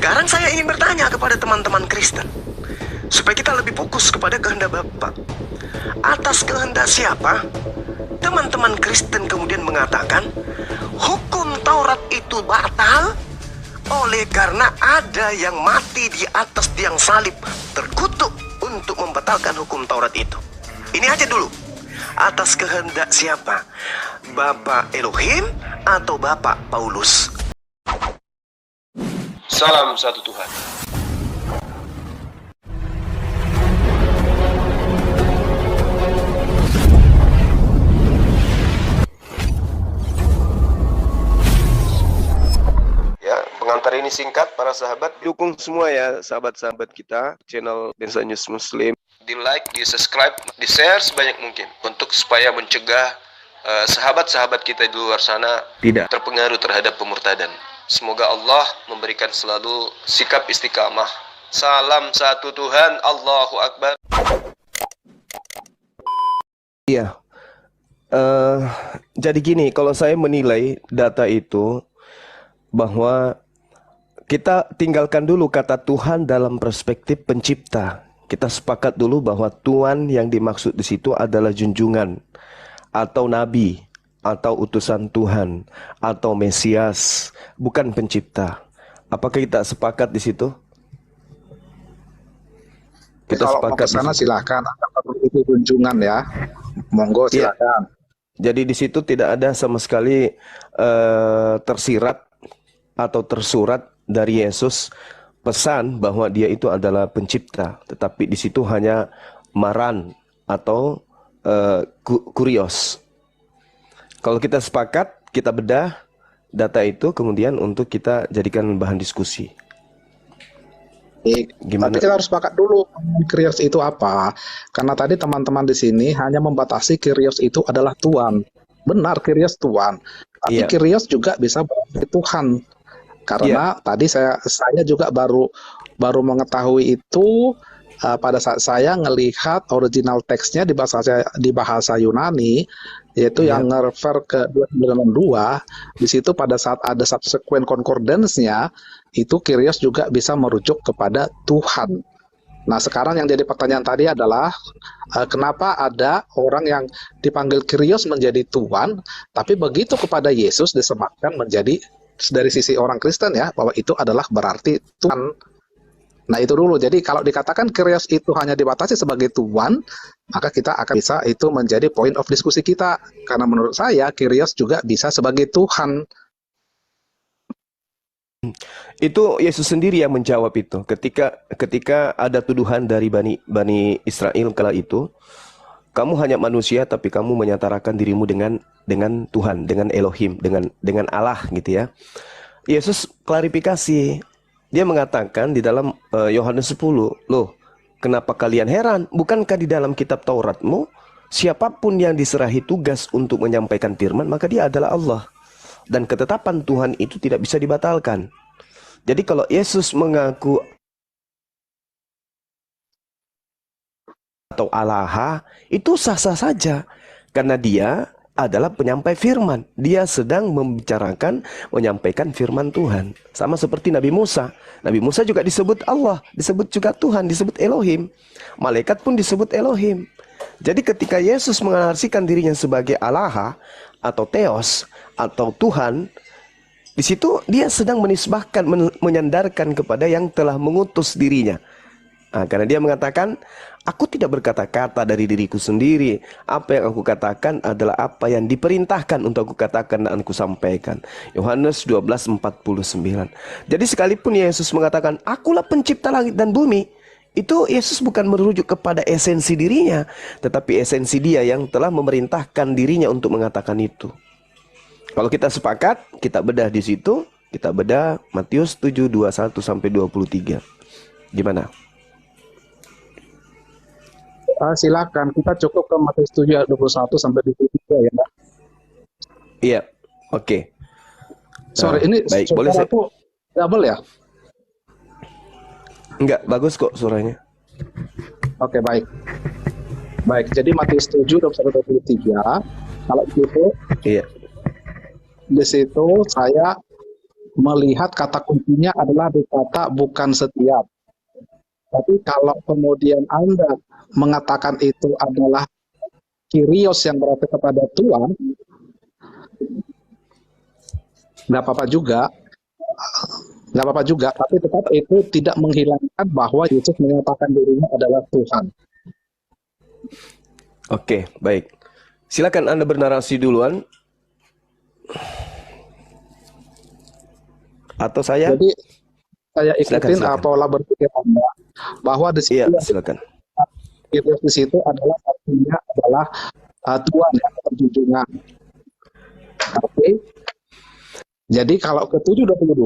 Sekarang saya ingin bertanya kepada teman-teman Kristen, supaya kita lebih fokus kepada kehendak Bapa. Atas kehendak siapa? Teman-teman Kristen kemudian mengatakan, hukum Taurat itu batal oleh karena ada yang mati di atas tiang salib, terkutuk untuk membatalkan hukum Taurat itu. Ini aja dulu. Atas kehendak siapa? Bapak Elohim atau Bapak Paulus? Salam satu Tuhan. Ya, pengantar ini singkat para sahabat. Dukung semua ya sahabat-sahabat kita, channel Densa News Muslim. Di like, di subscribe, di share sebanyak mungkin untuk supaya mencegah sahabat-sahabat kita di luar sana Tidak terpengaruh terhadap pemurtadan. Semoga Allah memberikan selalu sikap istiqamah. Salam satu Tuhan, Allahu Akbar. Iya. Jadi gini, kalau saya menilai data itu, bahwa kita tinggalkan dulu kata Tuhan dalam perspektif pencipta. Kita sepakat dulu bahwa Tuhan yang dimaksud di situ adalah junjungan atau nabi atau utusan Tuhan atau Mesias, bukan pencipta. Apakah kita sepakat di situ? Kita kalau sepakat mau ke sana silakan, itu kunjungan ya. Monggo silakan. Jadi di situ tidak ada sama sekali tersirat atau tersurat dari Yesus pesan bahwa dia itu adalah pencipta, tetapi di situ hanya maran atau kurios. Kalau kita sepakat, kita bedah data itu kemudian untuk kita jadikan bahan diskusi. Gimana? Tapi kita harus sepakat dulu Kyrios itu apa? Karena tadi teman-teman di sini hanya membatasi Kyrios itu adalah Tuhan. Benar, Kyrios Tuhan. Tapi Kyrios juga bisa berarti Tuhan. Karena tadi saya juga baru mengetahui itu pada saat saya ngelihat original teksnya di bahasa Yunani, yaitu yang nge-refer ke 292. Di situ pada saat ada subsequent concordance-nya, itu Kyrios juga bisa merujuk kepada Tuhan. Nah, sekarang yang jadi pertanyaan tadi adalah kenapa ada orang yang dipanggil Kyrios menjadi Tuhan, tapi begitu kepada Yesus disematkan menjadi, dari sisi orang Kristen ya, bahwa itu adalah berarti Tuhan. Nah, itu dulu. Jadi kalau dikatakan Kyrios itu hanya dibatasi sebagai Tuhan, maka kita akan bisa itu menjadi point of diskusi kita. Karena menurut saya Kyrios juga bisa sebagai Tuhan. Itu Yesus sendiri yang menjawab itu. Ketika ada tuduhan dari Bani Israel kala itu, kamu hanya manusia tapi kamu menyatakan dirimu dengan Tuhan, dengan Elohim, dengan Allah gitu ya. Yesus klarifikasi. Dia mengatakan di dalam Yohanes 10, loh, kenapa kalian heran? Bukankah di dalam kitab Tauratmu, siapapun yang diserahi tugas untuk menyampaikan firman, maka dia adalah Allah. Dan ketetapan Tuhan itu tidak bisa dibatalkan. Jadi kalau Yesus mengaku atau Allah, itu sah-sah saja. Karena dia adalah penyampai firman. Dia sedang menyampaikan firman Tuhan. Sama seperti Nabi Musa. Nabi Musa juga disebut Allah, disebut juga Tuhan, disebut Elohim. Malaikat pun disebut Elohim. Jadi ketika Yesus mengartikan dirinya sebagai Allah atau Theos atau Tuhan, di situ dia sedang menisbahkan, menyandarkan kepada yang telah mengutus dirinya. Nah, karena dia mengatakan, aku tidak berkata-kata dari diriku sendiri. Apa yang aku katakan adalah apa yang diperintahkan untuk aku katakan dan aku sampaikan. Yohanes 12:49. Jadi sekalipun Yesus mengatakan, akulah pencipta langit dan bumi, itu Yesus bukan merujuk kepada esensi dirinya, tetapi esensi dia yang telah memerintahkan dirinya untuk mengatakan itu. Kalau kita sepakat, kita bedah di situ, kita bedah Matius 7:21-23. Gimana? Silakan, kita cukup ke Matius 7:21-23 ya. Iya, oke. Sorry, ini baik, boleh saya aku double ya? Enggak, bagus kok suaranya. Oke, baik. Baik, jadi Matius 7:21-23. Kalau gitu, Iya. di situ saya melihat kata kuncinya adalah di kata bukan setiap. Tapi kalau kemudian Anda mengatakan itu adalah Kyrios yang berarti kepada Tuhan, nggak apa-apa juga, tapi tetap itu tidak menghilangkan bahwa Yesus menyatakan dirinya adalah Tuhan. Oke, baik. Silakan Anda bernarasi duluan. Atau saya? Jadi saya ikutin Silakan. pola berpikir Anda bahwa di situ Iya, silakan. Kyrios di situ adalah artinya adalah Tuhan yang terjunjungan. Oke. Jadi kalau ke-722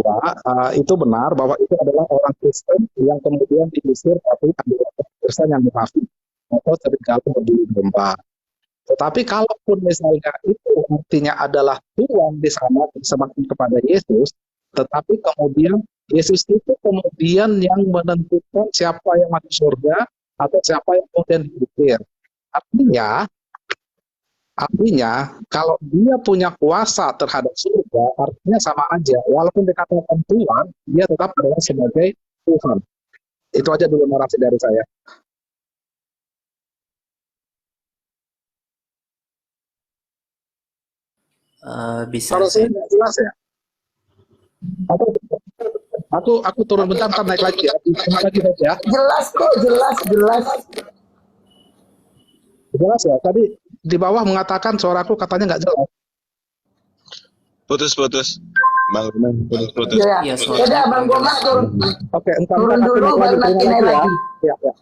itu benar bahwa itu adalah orang Kristen yang kemudian diusir, tapi adalah Kristen yang munafik atau serigala berbulu domba. Tetapi kalaupun misalnya itu artinya adalah Tuhan di sana semakin kepada Yesus, tetapi kemudian Yesus itu kemudian yang menentukan siapa yang masuk surga atau siapa yang kemudian diusir. Artinya, kalau dia punya kuasa terhadap surga, artinya sama aja. Walaupun dikatakan Tuhan, dia tetap adalah sebagai Tuhan. Itu aja dulu narasi dari saya. Bisa Kalau saya saya nggak jelas ya. Aku turun bentar, ntar naik lagi ya. Naik lagi saja. Jelas kok, jelas. Jelas ya. Tadi di bawah mengatakan suaraku katanya nggak jelas. Putus. Bang Roman, putus. Ya, Iya, ya. Udah, Bang Goma turun Oke, entar Turun aku dulu, naik baru nanti terima naik ya. lagi. Ya.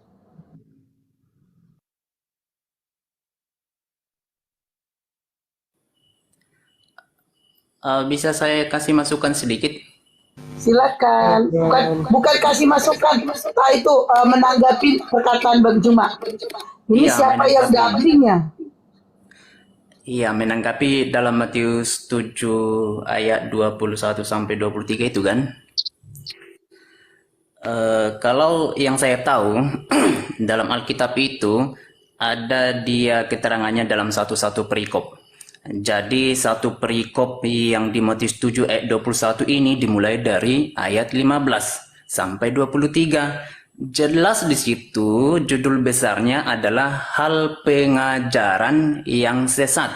bisa saya kasih masukan sedikit? silakan. Bukan kasih masukan. Itu menanggapi perkataan Bang Juma. Ini Iya, siapa yang menanggapi. dablingnya? Iya, menanggapi dalam Matius 7 ayat 21 sampai 23 itu kan. Kalau yang saya tahu dalam Alkitab itu ada dia keterangannya dalam satu-satu perikop. Jadi satu perikop yang di Matius 7 ayat 21 ini dimulai dari ayat 15 sampai 23. Jelas di situ judul besarnya adalah hal pengajaran yang sesat.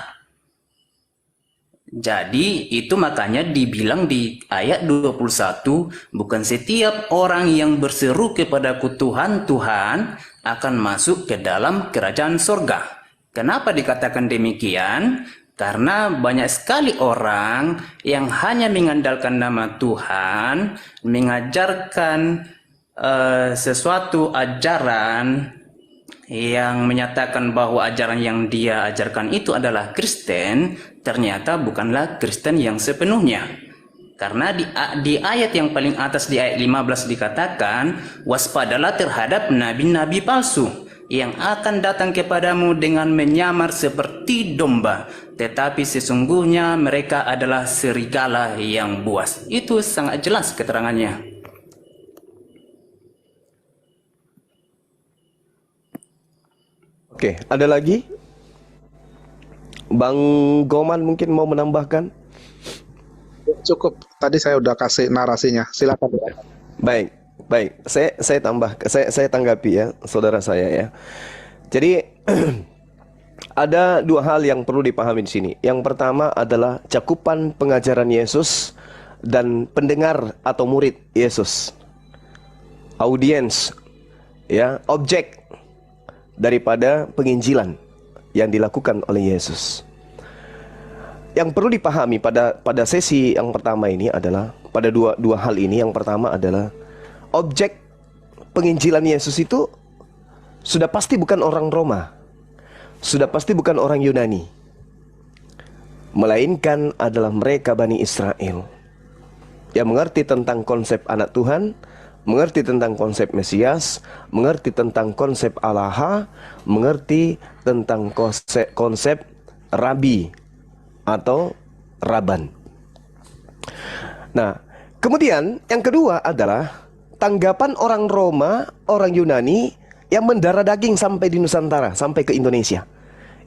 Jadi itu makanya dibilang di ayat 21, bukan setiap orang yang berseru kepadaku Tuhan, Tuhan akan masuk ke dalam kerajaan surga. Kenapa dikatakan demikian? Karena banyak sekali orang yang hanya mengandalkan nama Tuhan, mengajarkan sesuatu ajaran yang menyatakan bahwa ajaran yang dia ajarkan itu adalah Kristen, ternyata bukanlah Kristen yang sepenuhnya. Karena di ayat yang paling atas di ayat 15 dikatakan, waspadalah terhadap nabi-nabi palsu yang akan datang kepadamu dengan menyamar seperti domba, tetapi sesungguhnya mereka adalah serigala yang buas. Itu sangat jelas keterangannya. Oke, ada lagi? Bang Goman mungkin mau menambahkan? Cukup. Tadi saya udah kasih narasinya. Silakan. Baik. Saya tanggapi ya, saudara saya ya. Jadi ada dua hal yang perlu dipahami di sini. Yang pertama adalah cakupan pengajaran Yesus dan pendengar atau murid Yesus. Audiens, ya, objek daripada penginjilan yang dilakukan oleh Yesus. Yang perlu dipahami pada sesi yang pertama ini adalah pada dua hal ini. Yang pertama adalah objek penginjilan Yesus itu sudah pasti bukan orang Roma, sudah pasti bukan orang Yunani, melainkan adalah mereka Bani Israel yang mengerti tentang konsep anak Tuhan, mengerti tentang konsep Mesias, mengerti tentang konsep Allaha, mengerti tentang konsep Rabi atau Raban. Nah, kemudian yang kedua adalah tanggapan orang Roma, orang Yunani yang mendarah daging sampai di Nusantara, sampai ke Indonesia.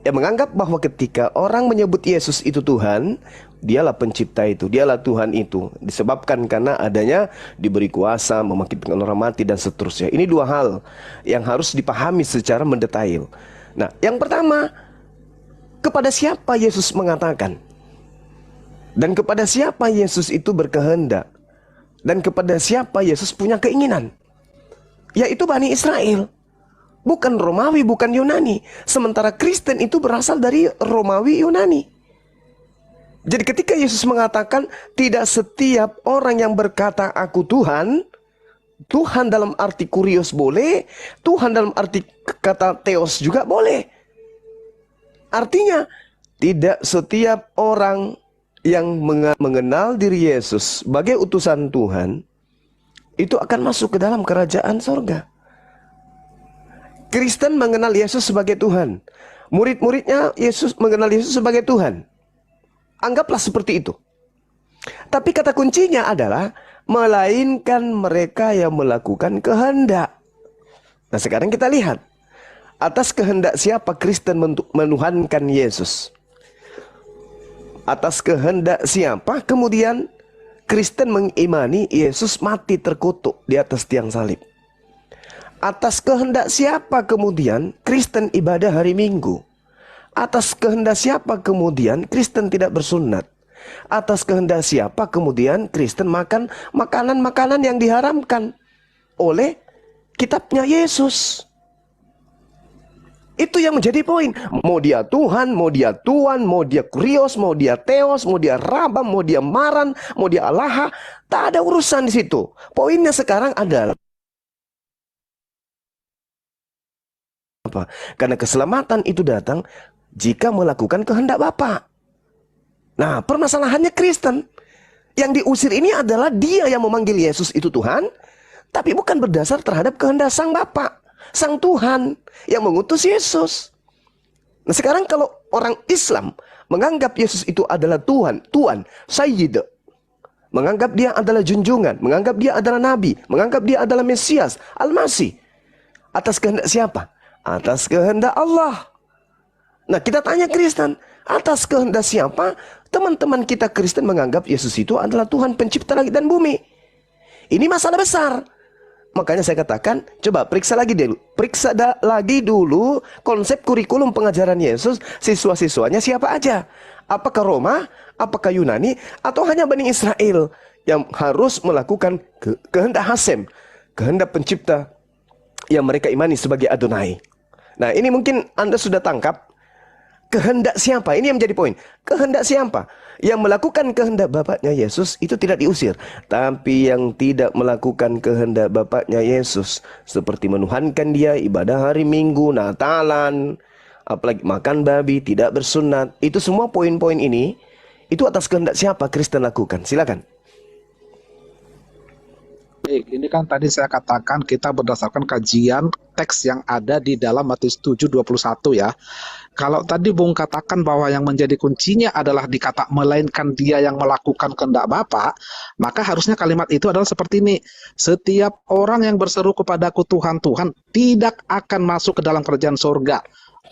yang menganggap bahwa ketika orang menyebut Yesus itu Tuhan, dialah pencipta itu, dialah Tuhan itu, disebabkan karena adanya diberi kuasa membangkitkan orang mati dan seterusnya. Ini dua hal yang harus dipahami secara mendetail. Nah, yang pertama, kepada siapa Yesus mengatakan? Dan kepada siapa Yesus itu berkehendak? Dan kepada siapa Yesus punya keinginan? Yaitu Bani Israel. Bukan Romawi, bukan Yunani. Sementara Kristen itu berasal dari Romawi, Yunani. Jadi ketika Yesus mengatakan tidak setiap orang yang berkata aku Tuhan, Tuhan dalam arti kurios boleh, Tuhan dalam arti kata theos juga boleh. Artinya tidak setiap orang yang mengenal diri Yesus sebagai utusan Tuhan itu akan masuk ke dalam kerajaan sorga. Kristen mengenal Yesus sebagai Tuhan. Murid-muridnya Yesus mengenal Yesus sebagai Tuhan. Anggaplah seperti itu. Tapi kata kuncinya adalah melainkan mereka yang melakukan kehendak. Nah, sekarang kita lihat atas kehendak siapa Kristen menuhankan Yesus. Atas kehendak siapa kemudian Kristen mengimani Yesus mati terkutuk di atas tiang salib. Atas kehendak siapa kemudian Kristen ibadah hari Minggu? Atas kehendak siapa kemudian Kristen tidak bersunat? Atas kehendak siapa kemudian Kristen makan makanan-makanan yang diharamkan oleh kitabnya Yesus? Itu yang menjadi poin. Mau dia Tuhan, mau dia Tuan, mau dia kurios, mau dia theos, mau dia rabam, mau dia maran, mau dia alaha, tak ada urusan di situ. Poinnya sekarang adalah apa? Karena keselamatan itu datang jika melakukan kehendak Bapa. Nah, permasalahannya Kristen yang diusir ini adalah dia yang memanggil Yesus itu Tuhan, tapi bukan berdasar terhadap kehendak Sang Bapa, Sang Tuhan yang mengutus Yesus. Nah, sekarang kalau orang Islam menganggap Yesus itu adalah Tuhan, Sayyid, menganggap dia adalah junjungan, menganggap dia adalah Nabi, menganggap dia adalah Mesias, Al-Masih, atas kehendak siapa? Atas kehendak Allah. Nah, kita tanya Kristen, atas kehendak siapa? Teman-teman kita Kristen menganggap Yesus itu adalah Tuhan pencipta langit dan bumi. Ini masalah besar. Makanya saya katakan, coba periksa lagi dulu konsep kurikulum pengajaran Yesus, siswa-siswanya siapa aja? Apakah Roma, apakah Yunani, atau hanya Bani Israel yang harus melakukan kehendak Hasem, kehendak pencipta yang mereka imani sebagai Adonai. Nah, ini mungkin Anda sudah tangkap. Kehendak siapa? Ini yang menjadi poin. Kehendak siapa? Yang melakukan kehendak Bapaknya Yesus itu tidak diusir. Tapi yang tidak melakukan kehendak Bapaknya Yesus, seperti menuhankan dia, ibadah hari Minggu, Natalan, apalagi makan babi, tidak bersunat, itu semua poin-poin ini, itu atas kehendak siapa Kristen lakukan? Silakan. Baik, ini kan tadi saya katakan kita berdasarkan kajian teks yang ada di dalam Matius 7:21 ya. Kalau tadi Bung katakan bahwa yang menjadi kuncinya adalah dikata melainkan dia yang melakukan kehendak Bapa, maka harusnya kalimat itu adalah seperti ini. Setiap orang yang berseru kepadaku Tuhan, Tuhan, tidak akan masuk ke dalam kerajaan surga,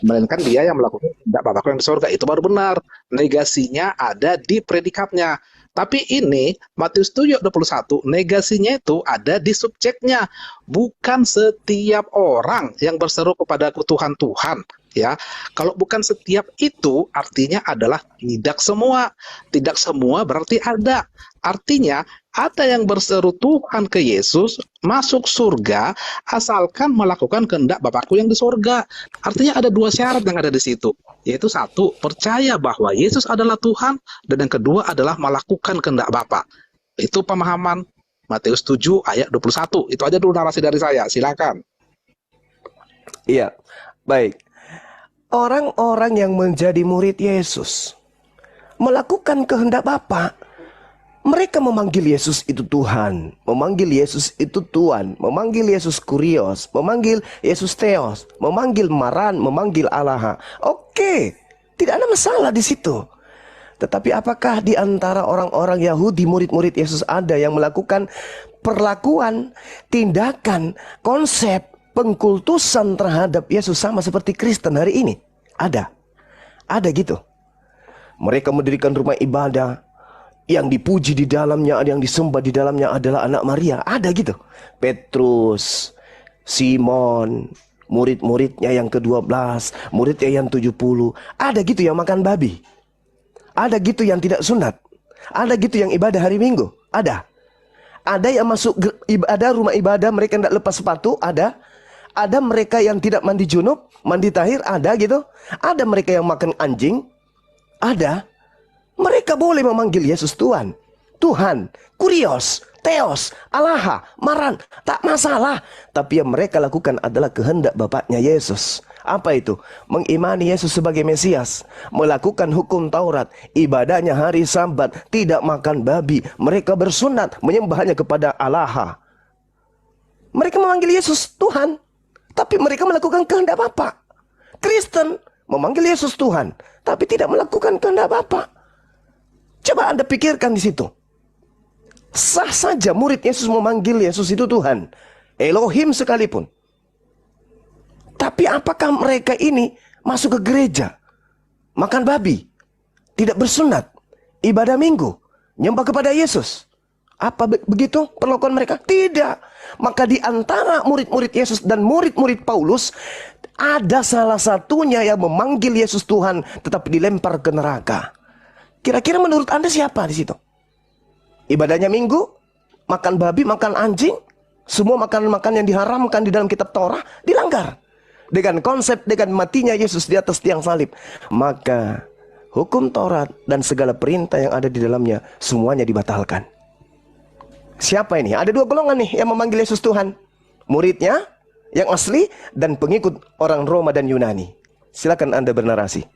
melainkan dia yang melakukan kehendak Bapakku yang di surga. Itu baru benar. Negasinya ada di predikatnya. Tapi ini Matius 7:21 negasinya itu ada di subjeknya. Bukan setiap orang yang berseru kepadaku Tuhan, Tuhan. Ya, kalau bukan setiap itu artinya adalah tidak semua. Tidak semua berarti ada. Artinya ada yang berseru Tuhan ke Yesus masuk surga asalkan melakukan kehendak Bapakku yang di surga. Artinya ada dua syarat yang ada di situ. Yaitu satu, percaya bahwa Yesus adalah Tuhan, dan yang kedua adalah melakukan kehendak Bapa. Itu pemahaman Matius 7 ayat 21. Itu aja dulu narasi dari saya. Silakan. Iya, baik. Orang-orang yang menjadi murid Yesus melakukan kehendak Bapa. Mereka memanggil Yesus itu Tuhan, memanggil Yesus itu Tuan, memanggil Yesus kurios, memanggil Yesus theos, memanggil maran, memanggil alaha. Oke, tidak ada masalah di situ. Tetapi apakah di antara orang-orang Yahudi, murid-murid Yesus ada yang melakukan perlakuan, tindakan, konsep pengkultusan terhadap Yesus sama seperti Kristen hari ini? Ada. Ada gitu. Mereka mendirikan rumah ibadah, yang dipuji di dalamnya, yang disembah di dalamnya adalah anak Maria. Ada gitu. Petrus, Simon, murid-muridnya yang ke-12, muridnya yang 70. Ada gitu yang makan babi. Ada gitu yang tidak sunat. Ada gitu yang ibadah hari Minggu. Ada. Ada yang masuk ada rumah ibadah mereka tidak lepas sepatu. Ada. Ada mereka yang tidak mandi junub, mandi tahir. Ada gitu. Ada mereka yang makan anjing. Ada. Mereka boleh memanggil Yesus Tuhan. Tuhan, Kurios, Theos, Allah, Maran, tak masalah. Tapi yang mereka lakukan adalah kehendak Bapaknya Yesus. Apa itu? Mengimani Yesus sebagai Mesias, melakukan hukum Taurat, ibadahnya hari Sabat, tidak makan babi. Mereka bersunat, menyembahnya kepada Allah. Mereka memanggil Yesus Tuhan, tapi mereka melakukan kehendak Bapa. Kristen memanggil Yesus Tuhan, tapi tidak melakukan kehendak Bapa. Coba Anda pikirkan di situ. Sah saja murid Yesus memanggil Yesus itu Tuhan, Elohim sekalipun. Tapi apakah mereka ini masuk ke gereja, makan babi, tidak bersunat, ibadah minggu, nyembah kepada Yesus? Apa begitu perlakuan mereka? Tidak. Maka di antara murid-murid Yesus dan murid-murid Paulus, ada salah satunya yang memanggil Yesus Tuhan tetapi dilempar ke neraka. Kira-kira menurut Anda siapa di situ? Ibadahnya minggu, makan babi, makan anjing, semua makanan-makanan yang diharamkan di dalam kitab Torah dilanggar. Dengan konsep, dengan matinya Yesus di atas tiang salib, maka hukum Taurat dan segala perintah yang ada di dalamnya semuanya dibatalkan. Siapa ini? Ada dua golongan nih yang memanggil Yesus Tuhan. Muridnya yang asli dan pengikut orang Roma dan Yunani. Silakan Anda bernarasi.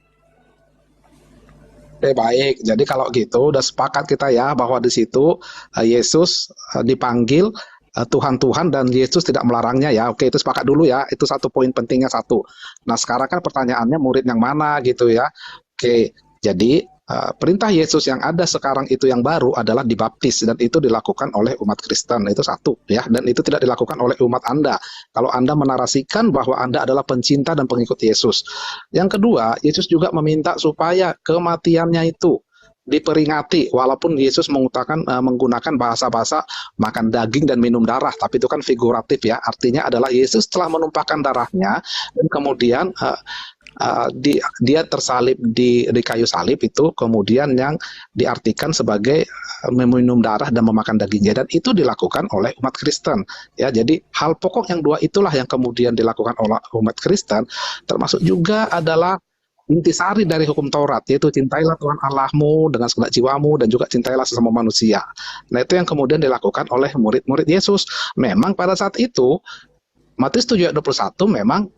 Oke, baik. Jadi kalau gitu udah sepakat kita ya bahwa di situ Yesus dipanggil Tuhan-Tuhan dan Yesus tidak melarangnya ya. Oke, itu sepakat dulu ya. Itu satu poin pentingnya satu. Nah, sekarang kan pertanyaannya murid yang mana gitu ya. Oke, jadi perintah Yesus yang ada sekarang itu yang baru adalah dibaptis dan itu dilakukan oleh umat Kristen. Itu satu ya, dan itu tidak dilakukan oleh umat Anda. Kalau Anda menarasikan bahwa Anda adalah pencinta dan pengikut Yesus. Yang kedua, Yesus juga meminta supaya kematiannya itu diperingati, walaupun Yesus menggunakan bahasa-bahasa makan daging dan minum darah, tapi itu kan figuratif ya. Artinya adalah Yesus telah menumpahkan darahnya dan kemudian dia tersalib di kayu salib itu kemudian yang diartikan sebagai meminum darah dan memakan dagingnya, dan itu dilakukan oleh umat Kristen ya. Jadi hal pokok yang dua itulah yang kemudian dilakukan oleh umat Kristen, termasuk juga adalah intisari dari hukum Taurat, yaitu cintailah Tuhan Allahmu dengan segala jiwamu dan juga cintailah sesama manusia. Nah, itu yang kemudian dilakukan oleh murid-murid Yesus. Memang pada saat itu Matius 7:21 memang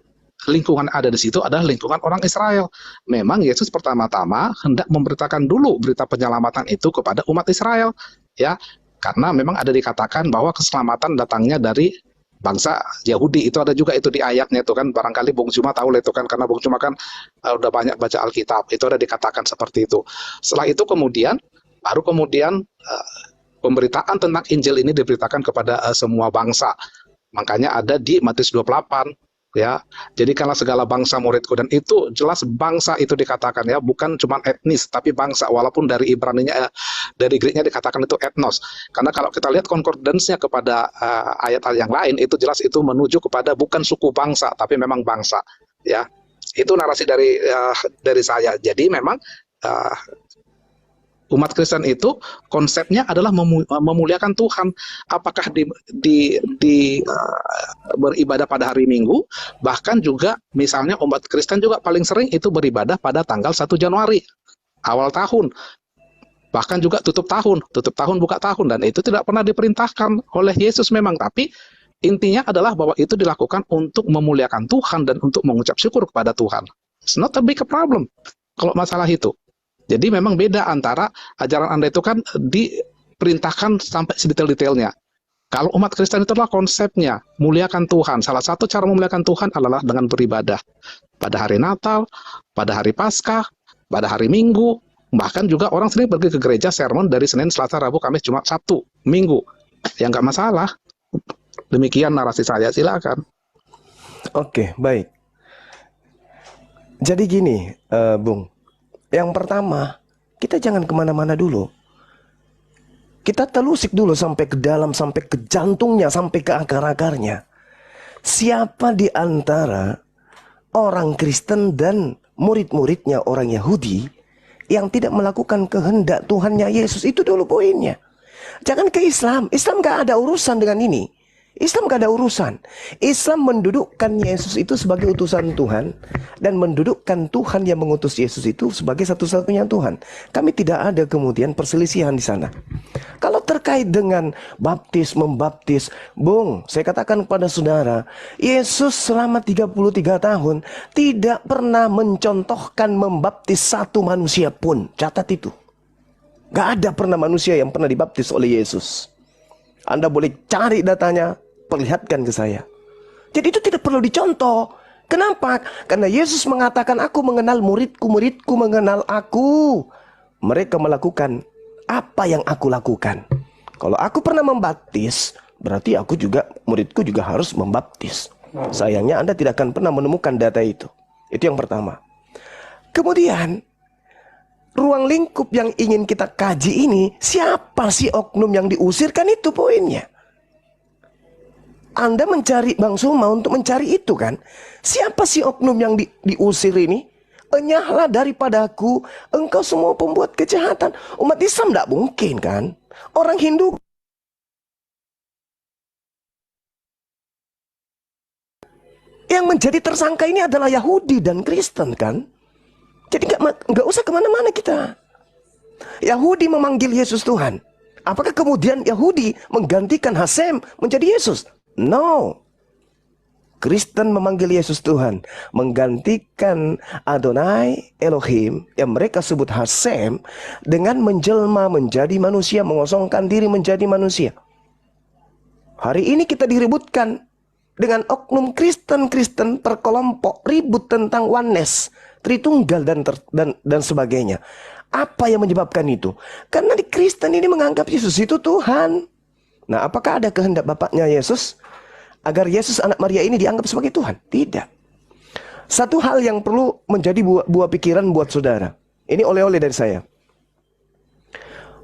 lingkungan ada di situ adalah lingkungan orang Israel. Memang Yesus pertama-tama hendak memberitakan dulu berita penyelamatan itu kepada umat Israel ya. Karena memang ada dikatakan bahwa keselamatan datangnya dari bangsa Yahudi. Itu ada juga itu di ayatnya itu kan, barangkali Bung Cuma tahu lah itu kan, karena Bung Cuma kan udah banyak baca Alkitab. Itu ada dikatakan seperti itu. Setelah itu kemudian baru kemudian pemberitaan tentang Injil ini diberitakan kepada semua bangsa. Makanya ada di Matius 28 ya. Jadi karena segala bangsa muridku, dan itu jelas bangsa itu dikatakan ya, bukan cuma etnis tapi bangsa, walaupun dari Ibraninya dari Greeknya dikatakan itu etnos. Karena kalau kita lihat concordance-nya kepada ayat-ayat yang lain, itu jelas itu menuju kepada bukan suku bangsa tapi memang bangsa ya. Itu narasi dari saya. Jadi memang umat Kristen itu konsepnya adalah memuliakan Tuhan. Apakah beribadah pada hari Minggu, bahkan juga misalnya umat Kristen juga paling sering itu beribadah pada tanggal 1 Januari awal tahun, bahkan juga tutup tahun buka tahun, dan itu tidak pernah diperintahkan oleh Yesus memang, tapi intinya adalah bahwa itu dilakukan untuk memuliakan Tuhan dan untuk mengucap syukur kepada Tuhan. It's not a big problem kalau masalah itu. Jadi memang beda antara ajaran Anda itu kan diperintahkan sampai sedetail-detailnya. Kalau umat Kristen itu adalah konsepnya muliakan Tuhan. Salah satu cara memuliakan Tuhan adalah dengan beribadah pada hari Natal, pada hari Paskah, pada hari Minggu. Bahkan juga orang sering pergi ke gereja sermon dari Senin, Selasa, Rabu, Kamis, Jumat, Sabtu, Minggu. Ya nggak masalah. Demikian narasi saya, silakan. Oke, baik. Jadi gini, Bung. Yang pertama, kita jangan kemana-mana dulu. Kita telusik dulu sampai ke dalam, sampai ke jantungnya, sampai ke akar-akarnya. Siapa di antara orang Kristen dan murid-muridnya orang Yahudi yang tidak melakukan kehendak Tuhannya Yesus? Itu dulu poinnya. Jangan ke Islam. Islam gak ada urusan dengan ini. Islam gak ada urusan. Islam mendudukkan Yesus itu sebagai utusan Tuhan, dan mendudukkan Tuhan yang mengutus Yesus itu sebagai satu-satunya Tuhan. Kami tidak ada kemudian perselisihan di sana. Kalau terkait dengan baptis, membaptis, Bung, saya katakan kepada saudara, Yesus selama 33 tahun tidak pernah mencontohkan membaptis satu manusia pun. Catat itu. Gak ada pernah manusia yang pernah dibaptis oleh Yesus. Anda boleh cari datanya, perlihatkan ke saya. Jadi itu tidak perlu dicontoh. Kenapa? Karena Yesus mengatakan, aku mengenal muridku, muridku mengenal aku. Mereka melakukan apa yang aku lakukan. Kalau aku pernah membaptis, berarti aku juga, muridku juga harus membaptis. Sayangnya Anda tidak akan pernah menemukan data itu. Itu yang pertama. Kemudian, ruang lingkup yang ingin kita kaji ini, siapa sih oknum yang diusirkan, itu poinnya. Anda mencari Bang Suma untuk mencari itu kan. Siapa sih oknum yang diusir ini? Enyahlah daripadaku, engkau semua pembuat kejahatan. Umat Islam tidak mungkin kan. Orang Hindu. Yang menjadi tersangka ini adalah Yahudi dan Kristen kan. Jadi nggak usah kemana-mana kita. Yahudi memanggil Yesus Tuhan. Apakah kemudian Yahudi menggantikan Hasem menjadi Yesus? No. Kristen memanggil Yesus Tuhan, menggantikan Adonai Elohim yang mereka sebut Hasem, dengan menjelma menjadi manusia, mengosongkan diri menjadi manusia. Hari ini kita diributkan dengan oknum Kristen perkelompok, ribut tentang oneness, Tritunggal dan sebagainya. Apa yang menyebabkan itu? Karena di Kristen ini menganggap Yesus itu Tuhan. Nah, apakah ada kehendak Bapaknya Yesus agar Yesus anak Maria ini dianggap sebagai Tuhan? Tidak. Satu hal yang perlu menjadi buah pikiran buat saudara. Ini oleh-oleh dari saya.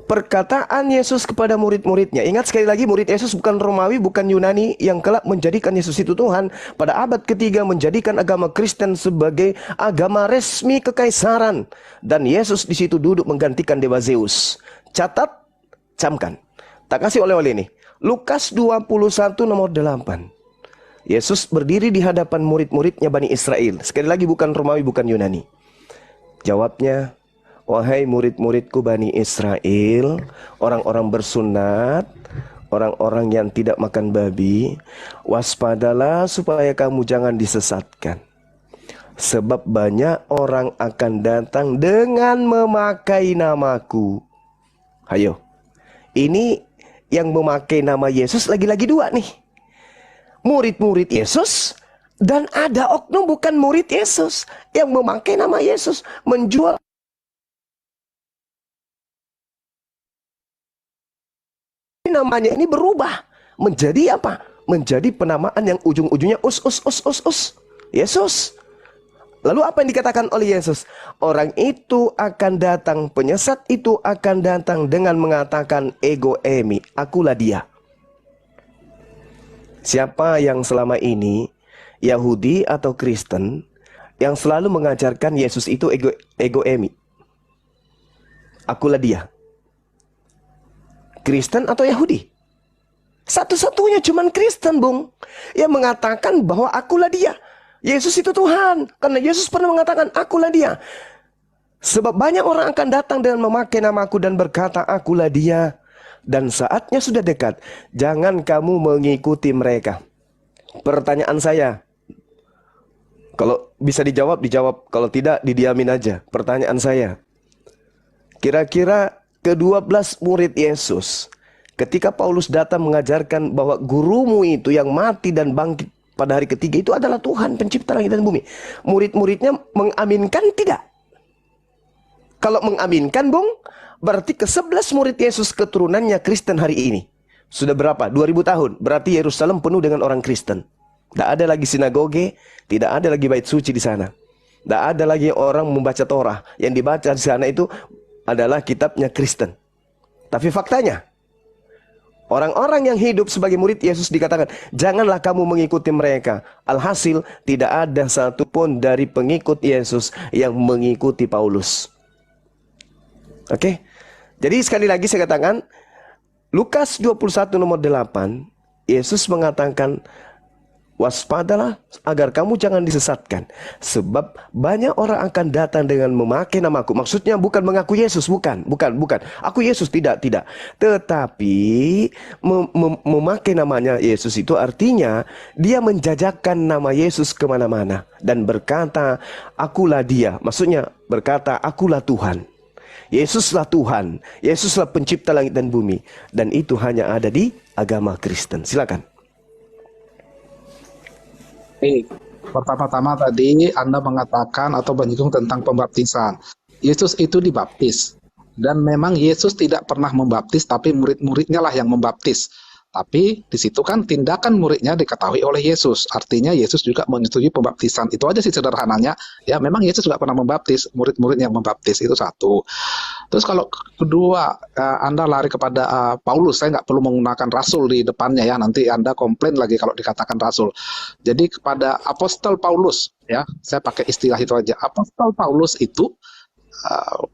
Perkataan Yesus kepada murid-muridnya. Ingat sekali lagi, murid Yesus bukan Romawi, bukan Yunani yang kelak menjadikan Yesus itu Tuhan. Pada abad ketiga menjadikan agama Kristen sebagai agama resmi kekaisaran. Dan Yesus di situ duduk menggantikan dewa Zeus. Catat, camkan. Tak kasih oleh-oleh ini. Lukas 21 nomor 8. Yesus berdiri di hadapan murid-muridnya Bani Israel. Sekali lagi bukan Romawi, bukan Yunani. Jawabnya, wahai murid-muridku Bani Israel, orang-orang bersunat, orang-orang yang tidak makan babi, waspadalah supaya kamu jangan disesatkan. Sebab banyak orang akan datang dengan memakai namaku. Hayo, ini yang memakai nama Yesus lagi-lagi dua nih. Murid-murid Yesus, dan ada oknum bukan murid Yesus yang memakai nama Yesus, menjual. Namanya ini berubah menjadi apa? Menjadi penamaan yang ujung-ujungnya us. Yesus. Lalu apa yang dikatakan oleh Yesus? Orang itu akan datang, penyesat itu akan datang dengan mengatakan ego emi, akulah dia. Siapa yang selama ini, Yahudi atau Kristen, yang selalu mengajarkan Yesus itu ego emi, akulah dia? Kristen atau Yahudi? Satu-satunya cuman Kristen, Bung, yang mengatakan bahwa akulah dia. Yesus itu Tuhan. Karena Yesus pernah mengatakan akulah dia. Sebab banyak orang akan datang dengan memakai namaku dan berkata akulah dia. Dan saatnya sudah dekat. Jangan kamu mengikuti mereka. Pertanyaan saya, kalau bisa dijawab, dijawab. Kalau tidak, didiamin aja. Pertanyaan saya, kira-kira ke-12 murid Yesus, ketika Paulus datang mengajarkan bahwa gurumu itu yang mati dan bangkit pada hari ketiga itu adalah Tuhan pencipta langit dan bumi, murid-muridnya mengaminkan tidak? Kalau mengaminkan, Bung, berarti ke-11 murid Yesus keturunannya Kristen hari ini. Sudah berapa? 2000 tahun. Berarti Yerusalem penuh dengan orang Kristen. Tidak ada lagi sinagoge, tidak ada lagi bait suci di sana. Tidak ada lagi orang membaca Torah. Yang dibaca di sana itu adalah kitabnya Kristen. Tapi faktanya, orang-orang yang hidup sebagai murid Yesus dikatakan, janganlah kamu mengikuti mereka. Alhasil, tidak ada satupun dari pengikut Yesus yang mengikuti Paulus. Oke? Jadi sekali lagi saya katakan, Lukas 21 nomor 8, Yesus mengatakan, waspadalah agar kamu jangan disesatkan. Sebab banyak orang akan datang dengan memakai namaku. Maksudnya bukan mengaku Yesus, bukan. Aku Yesus, tidak. Tetapi memakai namanya Yesus itu artinya dia menjajakan nama Yesus kemana-mana. Dan berkata, akulah dia. Maksudnya berkata, akulah Tuhan. Yesuslah Tuhan. Yesuslah pencipta langit dan bumi. Dan itu hanya ada di agama Kristen. Silakan. Pertama-tama tadi Anda mengatakan atau menyinggung tentang pembaptisan. Yesus itu dibaptis. Dan memang Yesus tidak pernah membaptis, tapi murid-muridnya lah yang membaptis. Tapi di situ kan tindakan muridnya diketahui oleh Yesus. Artinya Yesus juga menyetujui pembaptisan. Itu aja sih sederhananya. Ya memang Yesus juga pernah membaptis, murid-murid yang membaptis. Itu satu. Terus kalau kedua, Anda lari kepada Paulus. Saya nggak perlu menggunakan rasul di depannya ya. Nanti Anda komplain lagi kalau dikatakan rasul. Jadi kepada apostol Paulus, ya saya pakai istilah itu aja. Apostol Paulus itu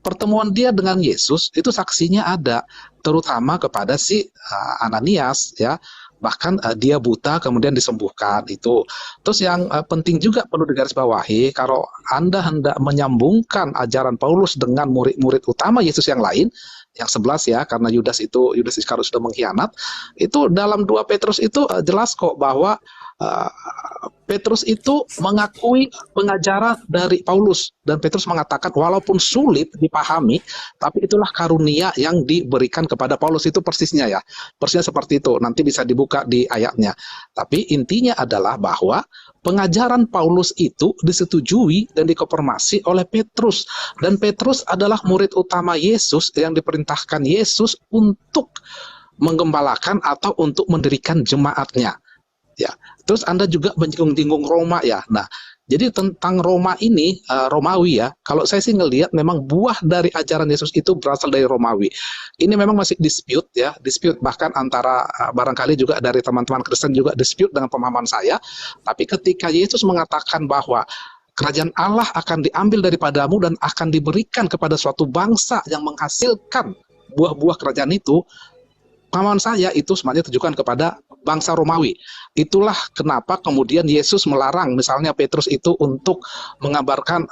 pertemuan dia dengan Yesus itu saksinya ada, terutama kepada si Ananias ya, bahkan dia buta kemudian disembuhkan itu. Terus yang penting juga perlu digarisbawahi, kalau Anda hendak menyambungkan ajaran Paulus dengan murid-murid utama Yesus yang lain, yang 11 ya, karena Yudas Iskariot sudah mengkhianat, itu dalam 2 Petrus itu jelas kok bahwa Petrus itu mengakui pengajaran dari Paulus, dan Petrus mengatakan walaupun sulit dipahami, tapi itulah karunia yang diberikan kepada Paulus. Itu persisnya ya, persisnya seperti itu. Nanti bisa dibuka di ayatnya. Tapi intinya adalah bahwa pengajaran Paulus itu disetujui dan dikonfirmasi oleh Petrus, dan Petrus adalah murid utama Yesus yang diperintahkan Yesus untuk menggembalakan atau untuk mendirikan jemaatnya. Ya, terus Anda juga menyinggung Roma ya. Nah, jadi tentang Roma ini, Romawi ya, kalau saya sih ngelihat memang buah dari ajaran Yesus itu berasal dari Romawi. Ini memang masih dispute ya, dispute bahkan antara barangkali juga dari teman-teman Kristen juga dispute dengan pemahaman saya. Tapi ketika Yesus mengatakan bahwa kerajaan Allah akan diambil daripadamu dan akan diberikan kepada suatu bangsa yang menghasilkan buah-buah kerajaan itu, pemahaman saya itu sebenarnya ditujukan kepada bangsa Romawi. Itulah kenapa kemudian Yesus melarang misalnya Petrus itu untuk mengabarkan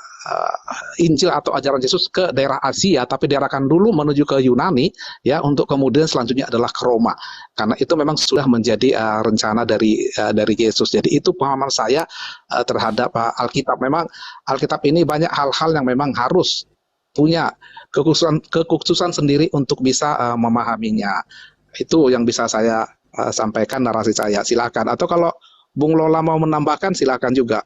Injil atau ajaran Yesus ke daerah Asia, tapi diarahkan dulu menuju ke Yunani ya, untuk kemudian selanjutnya adalah ke Roma. Karena itu memang sudah menjadi rencana dari Yesus. Jadi itu pemahaman saya terhadap Alkitab. Memang Alkitab ini banyak hal-hal yang memang harus punya kekhususan sendiri untuk bisa memahaminya. Itu yang bisa saya sampaikan narasi saya. Silakan. Atau kalau Bung Lola mau menambahkan, silakan juga.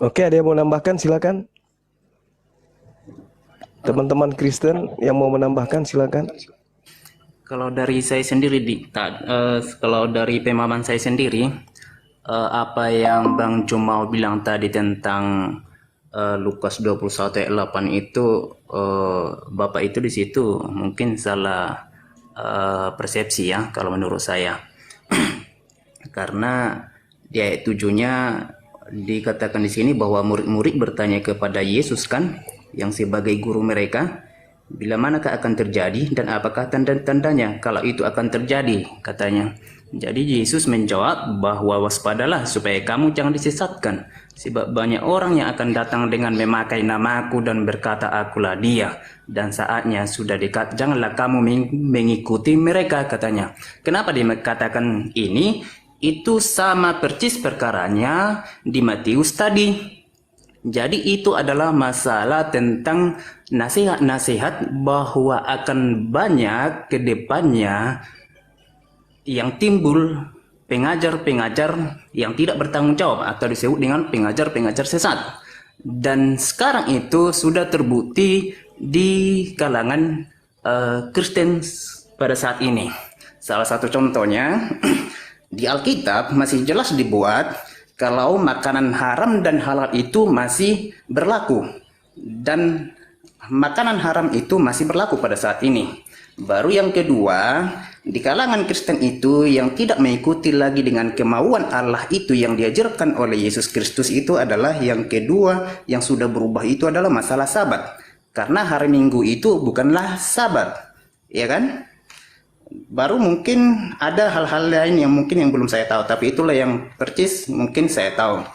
Oke, ada yang mau menambahkan, silakan. Teman-teman Kristen yang mau menambahkan, silakan. Kalau dari saya sendiri, kalau dari pemahaman saya sendiri, apa yang Bang Jumal bilang tadi tentang Lukas 21 ayat 8 itu, Bapak itu di situ mungkin salah persepsi ya kalau menurut saya. Karena di ayat 7-nya dikatakan di sini bahwa murid-murid bertanya kepada Yesus kan, yang sebagai guru mereka, bila manakah akan terjadi dan apakah tanda-tandanya kalau itu akan terjadi, katanya. Jadi Yesus menjawab bahwa waspadalah supaya kamu jangan disesatkan, sebab banyak orang yang akan datang dengan memakai namaku dan berkata akulah dia, dan saatnya sudah dekat, janganlah kamu mengikuti mereka, katanya. Kenapa dikatakan ini? Itu sama persis perkaranya di Matius tadi. Jadi itu adalah masalah tentang nasihat-nasihat bahwa akan banyak ke depannya yang timbul pengajar-pengajar yang tidak bertanggung jawab atau disebut dengan pengajar-pengajar sesat. Dan sekarang itu sudah terbukti di kalangan Kristen pada saat ini. Salah satu contohnya Di Alkitab masih jelas dibuat kalau makanan haram dan halal itu masih berlaku. Dan makanan haram itu masih berlaku pada saat ini. Baru yang kedua, di kalangan Kristen itu yang tidak mengikuti lagi dengan kemauan Allah itu yang diajarkan oleh Yesus Kristus itu adalah yang kedua yang sudah berubah itu adalah masalah Sabat. Karena hari Minggu itu bukanlah Sabat, ya kan? Baru mungkin ada hal-hal lain yang mungkin yang belum saya tahu, tapi itulah yang percis mungkin saya tahu.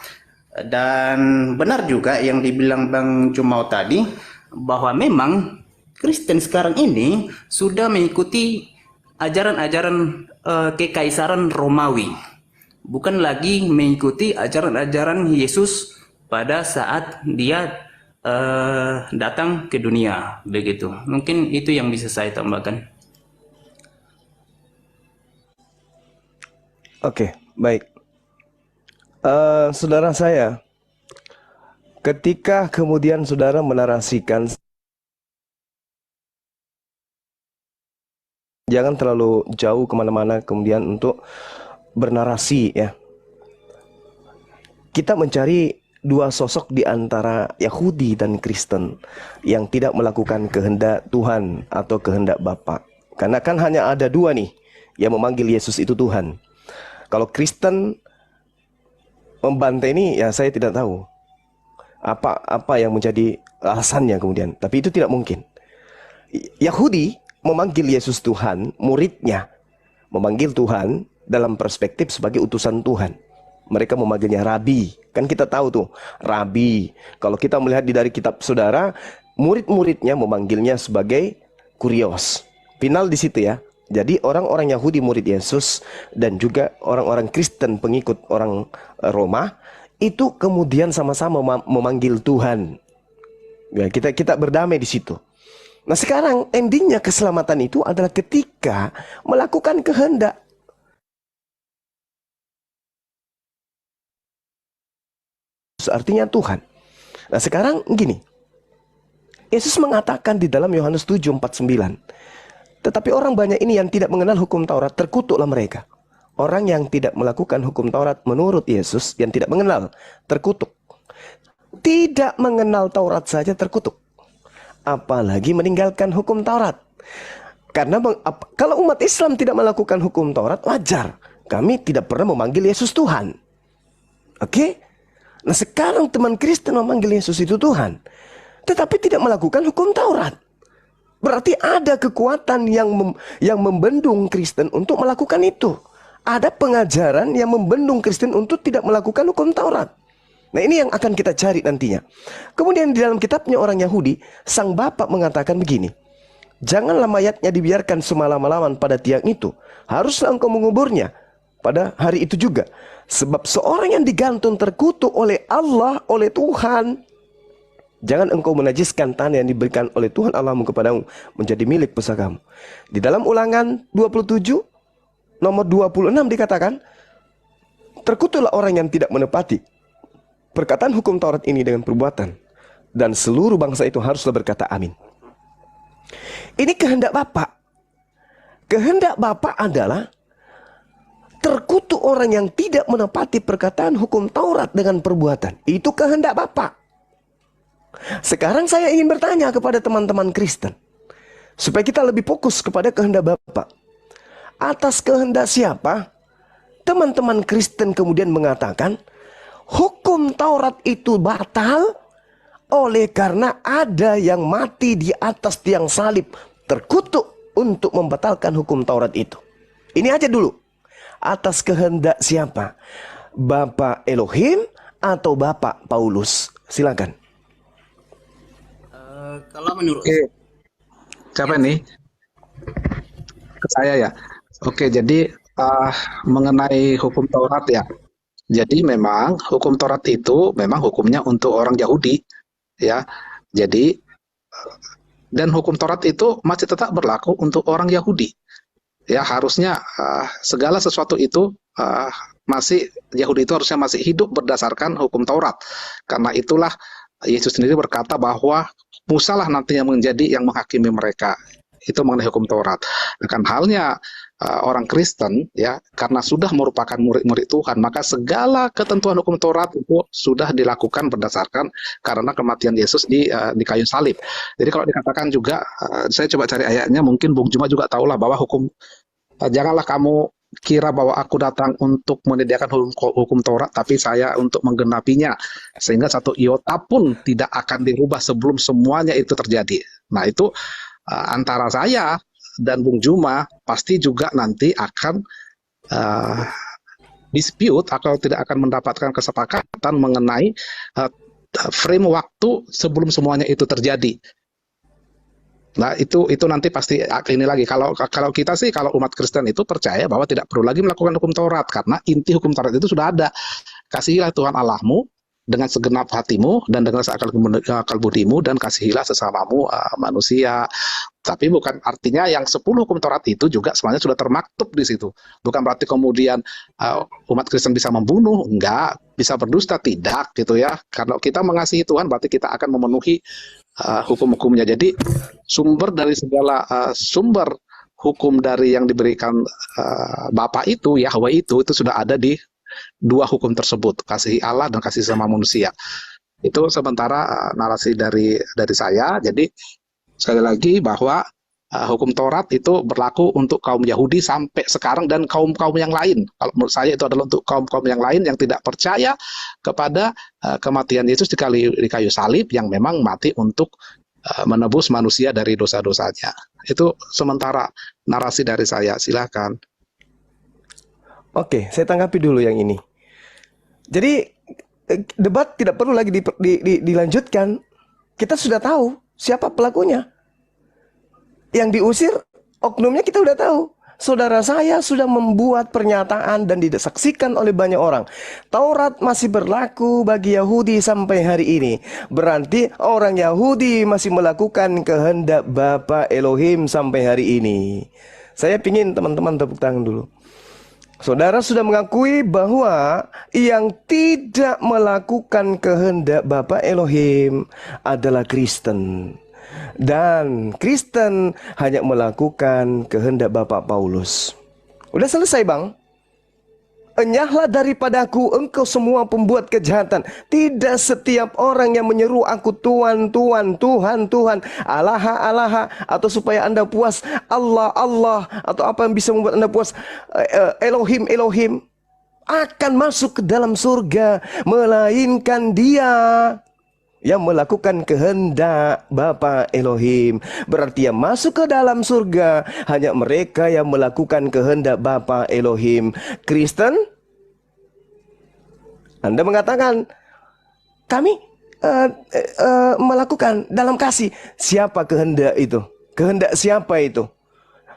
Dan benar juga yang dibilang Bang Jumau tadi, bahwa memang Kristen sekarang ini sudah mengikuti ajaran-ajaran kekaisaran Romawi. Bukan lagi mengikuti ajaran-ajaran Yesus pada saat dia datang ke dunia. Begitu. Mungkin itu yang bisa saya tambahkan. Oke, baik. Saudara saya, ketika kemudian saudara menarasikan, jangan terlalu jauh kemana-mana kemudian untuk bernarasi ya. Kita mencari dua sosok di antara Yahudi dan Kristen yang tidak melakukan kehendak Tuhan atau kehendak Bapa. Karena kan hanya ada dua nih yang memanggil Yesus itu Tuhan. Kalau Kristen membantai ini ya saya tidak tahu apa yang menjadi alasannya kemudian. Tapi itu tidak mungkin. Yahudi memanggil Yesus Tuhan, muridnya memanggil Tuhan dalam perspektif sebagai utusan Tuhan. Mereka memanggilnya Rabi. Kan kita tahu tuh, Rabi. Kalau kita melihat dari kitab saudara, murid-muridnya memanggilnya sebagai Kurios. Final di situ ya. Jadi orang-orang Yahudi murid Yesus dan juga orang-orang Kristen pengikut orang Roma itu kemudian sama-sama memanggil Tuhan. Ya, kita berdamai di situ. Nah sekarang endingnya keselamatan itu adalah ketika melakukan kehendak. Artinya Tuhan. Nah sekarang gini. Yesus mengatakan di dalam Yohanes 7:49. Tetapi orang banyak ini yang tidak mengenal hukum Taurat, terkutuklah mereka. Orang yang tidak melakukan hukum Taurat menurut Yesus, yang tidak mengenal, terkutuk. Tidak mengenal Taurat saja terkutuk. Apalagi meninggalkan hukum Taurat. Karena kalau umat Islam tidak melakukan hukum Taurat, wajar. Kami tidak pernah memanggil Yesus Tuhan. Oke? Nah sekarang teman Kristen memanggil Yesus itu Tuhan. Tetapi tidak melakukan hukum Taurat. Berarti ada kekuatan yang membendung Kristen untuk melakukan itu. Ada pengajaran yang membendung Kristen untuk tidak melakukan hukum Taurat. Nah ini yang akan kita cari nantinya. Kemudian di dalam kitabnya orang Yahudi, sang bapak mengatakan begini. Janganlah mayatnya dibiarkan semalam-malaman pada tiang itu. Haruslah engkau menguburnya pada hari itu juga. Sebab seorang yang digantung terkutuk oleh Allah, oleh Tuhan. Jangan engkau menajiskan tanah yang diberikan oleh Tuhan Allahmu kepadamu menjadi milik pusakamu. Di dalam Ulangan 27 nomor 26 dikatakan, terkutuklah orang yang tidak menepati perkataan hukum Taurat ini dengan perbuatan, dan seluruh bangsa itu haruslah berkata amin. Ini kehendak Bapa. Kehendak Bapa adalah terkutuk orang yang tidak menepati perkataan hukum Taurat dengan perbuatan. Itu kehendak Bapa. Sekarang saya ingin bertanya kepada teman-teman Kristen, supaya kita lebih fokus kepada kehendak Bapa. Atas kehendak siapa teman-teman Kristen kemudian mengatakan hukum Taurat itu batal oleh karena ada yang mati di atas tiang salib terkutuk untuk membatalkan hukum Taurat itu. Ini aja dulu. Atas kehendak siapa? Bapak Elohim atau Bapak Paulus? Silakan. Kalau menurut Siapa nih? Ke saya ya. Oke, jadi mengenai hukum Taurat ya. Jadi memang hukum Taurat itu memang hukumnya untuk orang Yahudi ya. Jadi dan hukum Taurat itu masih tetap berlaku untuk orang Yahudi. Ya, harusnya segala sesuatu itu masih Yahudi itu harusnya masih hidup berdasarkan hukum Taurat. Karena itulah Yesus sendiri berkata bahwa Musa lah nantinya menjadi yang menghakimi mereka. Itu mengenai hukum Taurat. Akan halnya orang Kristen ya, karena sudah merupakan murid-murid Tuhan, maka segala ketentuan hukum Taurat itu sudah dilakukan berdasarkan karena kematian Yesus di kayu salib. Jadi kalau dikatakan juga, saya coba cari ayatnya, mungkin Bung Juma juga tahulah bahwa janganlah kamu kira bahwa aku datang untuk menyediakan hukum Taurat, tapi saya untuk menggenapinya, sehingga satu iota pun tidak akan dirubah sebelum semuanya itu terjadi. Nah itu antara saya dan Bung Juma pasti juga nanti akan dispute atau tidak akan mendapatkan kesepakatan mengenai frame waktu sebelum semuanya itu terjadi. Nah itu nanti pasti ini lagi. Kalau kita sih, kalau umat Kristen itu percaya bahwa tidak perlu lagi melakukan hukum Taurat, karena inti hukum Taurat itu sudah ada. Kasihilah Tuhan Allahmu dengan segenap hatimu dan dengan seakal budimu, dan kasihilah sesamamu manusia. Tapi bukan artinya yang 10 hukum Taurat itu juga semuanya sudah termaktub di situ. Bukan berarti kemudian umat Kristen bisa membunuh, enggak, bisa berdusta, tidak gitu ya. Kalau kita mengasihi Tuhan berarti kita akan memenuhi hukum-hukumnya. Jadi sumber dari segala sumber hukum dari yang diberikan Bapa itu, Yahweh itu sudah ada di 2 hukum tersebut, kasihi Allah dan kasih sama manusia. Itu sementara narasi dari saya. Jadi sekali lagi bahwa hukum Taurat itu berlaku untuk kaum Yahudi sampai sekarang dan kaum-kaum yang lain. Kalau menurut saya itu adalah untuk kaum-kaum yang lain yang tidak percaya kepada kematian Yesus di kayu salib, yang memang mati untuk menebus manusia dari dosa-dosanya. Itu sementara narasi dari saya. Silakan. Oke, saya tanggapi dulu yang ini. Jadi debat tidak perlu lagi dilanjutkan. Kita sudah tahu siapa pelakunya. Yang diusir oknumnya kita sudah tahu. Saudara saya sudah membuat pernyataan dan disaksikan oleh banyak orang. Taurat masih berlaku bagi Yahudi sampai hari ini. Berarti orang Yahudi masih melakukan kehendak Bapa Elohim sampai hari ini. Saya pingin teman-teman tepuk tangan dulu. Saudara sudah mengakui bahwa yang tidak melakukan kehendak Bapa Elohim adalah Kristen. Dan Kristen hanya melakukan kehendak Bapak Paulus. Udah selesai, Bang? Enyahlah daripadaku engkau semua pembuat kejahatan. Tidak setiap orang yang menyeru aku Tuhan, Tuhan, Tuhan, Tuhan, Allah, Allah, atau supaya Anda puas Allah, Allah, atau apa yang bisa membuat Anda puas Elohim, Elohim, akan masuk ke dalam surga, melainkan dia yang melakukan kehendak Bapa Elohim. Berarti yang masuk ke dalam surga hanya mereka yang melakukan kehendak Bapa Elohim. Kristen, Anda mengatakan kami melakukan dalam kasih. Siapa kehendak itu? Kehendak siapa itu?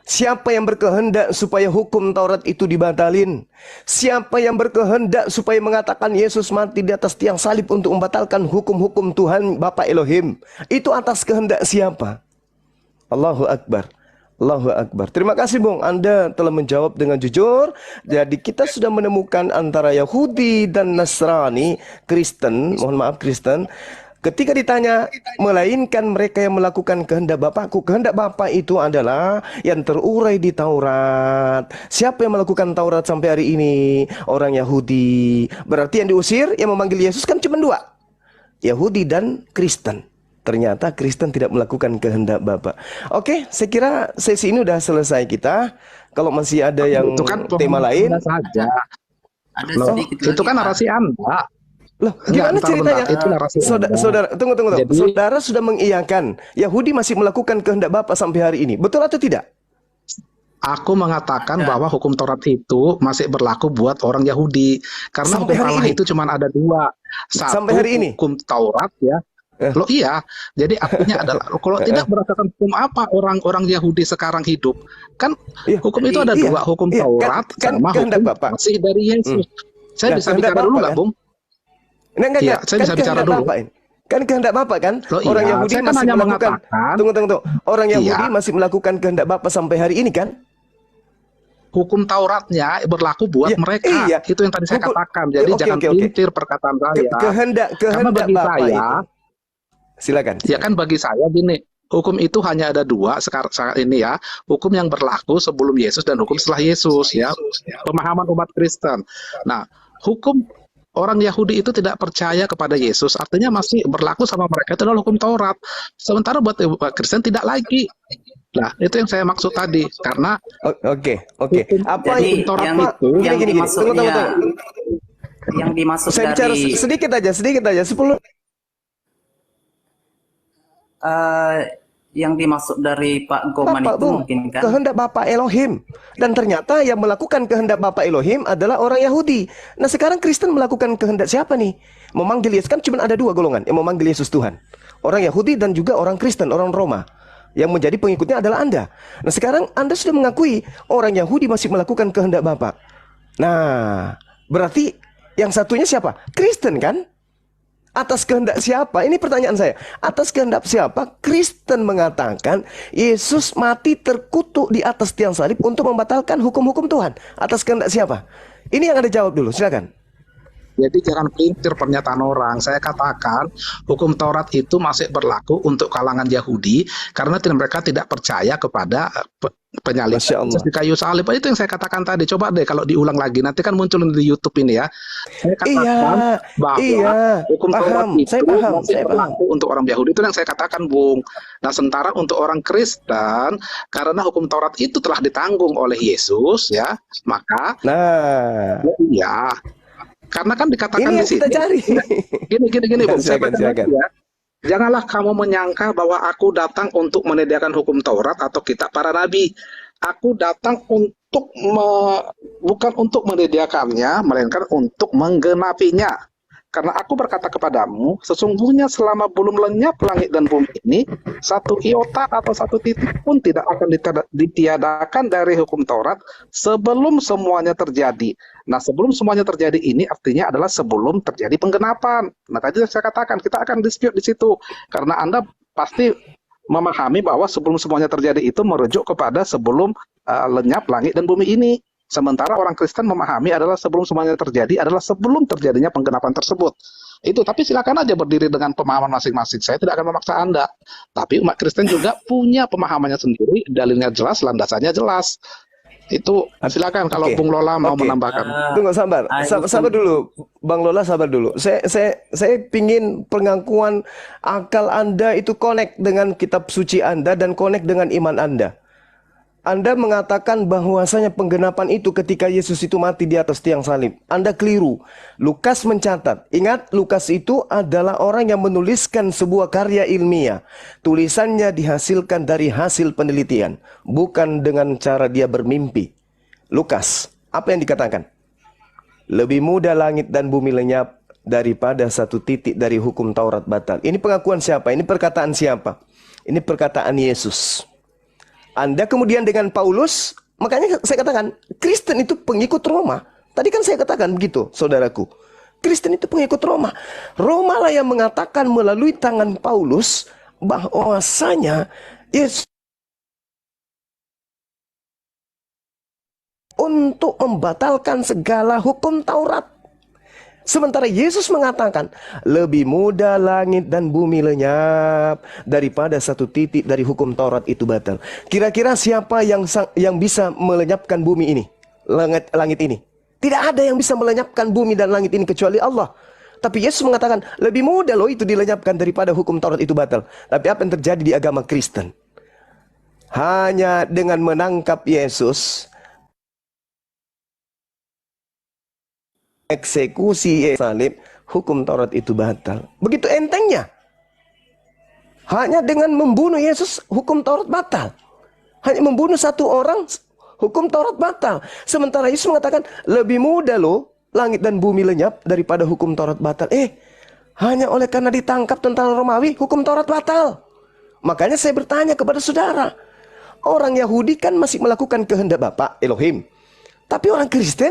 Siapa yang berkehendak supaya hukum Taurat itu dibatalin? Siapa yang berkehendak supaya mengatakan Yesus mati di atas tiang salib untuk membatalkan hukum-hukum Tuhan Bapa Elohim? Itu atas kehendak siapa? Allahu Akbar. Allahu Akbar. Terima kasih, Bung. Anda telah menjawab dengan jujur. Jadi kita sudah menemukan antara Yahudi dan Nasrani, Kristen, mohon maaf Kristen. Ketika ditanya, melainkan mereka yang melakukan kehendak Bapakku. Kehendak Bapa itu adalah yang terurai di Taurat. Siapa yang melakukan Taurat sampai hari ini? Orang Yahudi. Berarti yang diusir, yang memanggil Yesus kan cuma 2. Yahudi dan Kristen. Ternyata Kristen tidak melakukan kehendak Bapa. Oke, saya kira sesi ini udah selesai kita. Kalau masih ada yang itu kan tema lain. Saja. Ada Loh, sedikit itu lagi, kan Pak. narasi Anda. Loh, gimana ceritanya? Itu narasi Saudara, tunggu. Jadi, Saudara sudah mengiyakan Yahudi masih melakukan kehendak Bapa sampai hari ini. Betul atau tidak? aku mengatakan bahwa hukum Taurat itu masih berlaku buat orang Yahudi. Karena Sampai hukum hari Allah ini? itu cuma ada 2. Satu, Sampai hari ini? hukum Taurat ya. Loh iya, jadi artinya adalah kalau tidak berdasarkan hukum apa orang-orang Yahudi sekarang hidup? Kan Iya. hukum itu ada 2, hukum Iya, Taurat kan sama kehendak hukum Bapak. masih dari Yesus. Saya Nah, bisa kehendak bicara dulu Bapak, nggak, kan? Bung? Enggak, Iya, saya bisa bicara kehendak dulu. Bapak ini. Kan kehendak Bapak kan? Loh, Orang iya, Yahudi saya kan masih hanya melakukan. mengatakan- Tunggu. Orang Yahudi Iya. masih melakukan kehendak Bapak sampai hari ini kan? Hukum Tauratnya berlaku buat Iya, mereka. iya. Itu yang tadi saya Hukum- katakan. Jadi Oke, jangan oke, oke. pelintir perkataan saya. Kehendak Karena bagi Bapak saya, itu. Silakan. ya kan bagi saya gini, Hukum itu hanya ada dua sekarang saat ini ya. Hukum yang berlaku sebelum Yesus dan hukum setelah Yesus ya. Pemahaman umat Kristen. Nah, hukum orang Yahudi itu tidak percaya kepada Yesus, artinya masih berlaku sama mereka itu adalah hukum Taurat. Sementara buat umat Kristen tidak lagi. Nah, itu yang saya maksud tadi. Karena Oke. Apa Jadi hukum Taurat yang itu yang gini. dimaksudnya Tunggu. yang dimaksud Saya bicara dari sedikit aja 10. yang dimaksud dari Pak Goman Bapak, itu Bung, mungkin kan kehendak Bapak Elohim. Dan ternyata yang melakukan kehendak Bapak Elohim adalah orang Yahudi. Nah, sekarang Kristen melakukan kehendak siapa nih? Memanggil Yesus, kan cuma ada dua golongan yang memanggil Yesus Tuhan. Orang Yahudi dan juga orang Kristen, orang Roma. Yang menjadi pengikutnya adalah Anda. Nah, sekarang Anda sudah mengakui orang Yahudi masih melakukan kehendak Bapak. Nah, berarti yang satunya siapa? Kristen kan? Atas kehendak siapa? Ini pertanyaan saya. Atas kehendak siapa? Kristen mengatakan Yesus mati terkutuk di atas tiang salib untuk membatalkan hukum-hukum Tuhan. Atas kehendak siapa? Ini yang Anda jawab dulu, silakan. Jadi jangan pelintir pernyataan orang. Saya katakan hukum Taurat itu masih berlaku untuk kalangan Yahudi karena mereka tidak percaya kepada penyaliban Masya Allah. Yesus di kayu salib. Itu yang saya katakan tadi. Coba deh kalau diulang lagi. Nanti kan muncul di YouTube ini ya. Saya katakan bahwa hukum Taurat itu masih berlaku untuk orang Yahudi. Itu yang saya katakan, Bung. Nah, sementara untuk orang Kristen, karena hukum Taurat itu telah ditanggung oleh Yesus, ya, maka ya. Karena kan dikatakan ini di sini. Kita cari. Gini, Bung. Silakan. Ya. Janganlah kamu menyangka bahwa aku datang untuk menyediakan hukum Taurat atau kitab para nabi. Aku datang untuk bukan untuk menyediakannya, melainkan untuk menggenapinya. Karena aku berkata kepadamu, sesungguhnya selama belum lenyap langit dan bumi ini, satu iota atau satu titik pun tidak akan ditiadakan dari hukum Taurat sebelum semuanya terjadi. Nah, sebelum semuanya terjadi ini artinya adalah sebelum terjadi penggenapan. Nah, tadi saya katakan kita akan dispute di situ. Karena Anda pasti memahami bahwa sebelum semuanya terjadi itu merujuk kepada sebelum lenyap langit dan bumi ini. Sementara orang Kristen memahami adalah sebelum semuanya terjadi adalah sebelum terjadinya penggenapan tersebut. Itu, tapi silakan aja berdiri dengan pemahaman masing-masing. Saya tidak akan memaksa Anda. Tapi umat Kristen juga punya pemahamannya sendiri, dalilnya jelas, landasannya jelas. Itu silakan kalau Bung Lola mau menambahkan. Tunggu, sabar dulu, Bang Lola, sabar dulu. Saya pingin pengakuan akal Anda itu connect dengan kitab suci Anda dan connect dengan iman Anda. Anda mengatakan bahwasanya penggenapan itu ketika Yesus itu mati di atas tiang salib. Anda keliru. Lukas mencatat. Ingat, Lukas itu adalah orang yang menuliskan sebuah karya ilmiah. Tulisannya dihasilkan dari hasil penelitian, bukan dengan cara dia bermimpi. Lukas, apa yang dikatakan? Lebih mudah langit dan bumi lenyap daripada satu titik dari hukum Taurat batal. Ini pengakuan siapa? Ini perkataan siapa? Ini perkataan Yesus. Anda kemudian dengan Paulus, makanya saya katakan, Kristen itu pengikut Roma. Tadi kan saya katakan begitu, saudaraku. Kristen itu pengikut Roma. Roma lah yang mengatakan melalui tangan Paulus bahwasanya Yesus untuk membatalkan segala hukum Taurat. Sementara Yesus mengatakan, lebih mudah langit dan bumi lenyap daripada satu titik dari hukum Taurat itu batal. Kira-kira siapa yang bisa melenyapkan bumi ini? Langit ini. Tidak ada yang bisa melenyapkan bumi dan langit ini kecuali Allah. Tapi Yesus mengatakan, lebih mudah loh itu dilenyapkan daripada hukum Taurat itu batal. Tapi apa yang terjadi di agama Kristen? Hanya dengan menangkap Yesus, eksekusi salib, hukum Taurat itu batal. Begitu entengnya. Hanya dengan membunuh Yesus, hukum Taurat batal. Hanya membunuh satu orang, hukum Taurat batal. Sementara Yesus mengatakan, lebih mudah loh langit dan bumi lenyap daripada hukum Taurat batal. Hanya oleh karena ditangkap tentara Romawi, hukum Taurat batal. Makanya saya bertanya kepada saudara, orang Yahudi kan masih melakukan kehendak Bapa Elohim. Tapi orang Kristen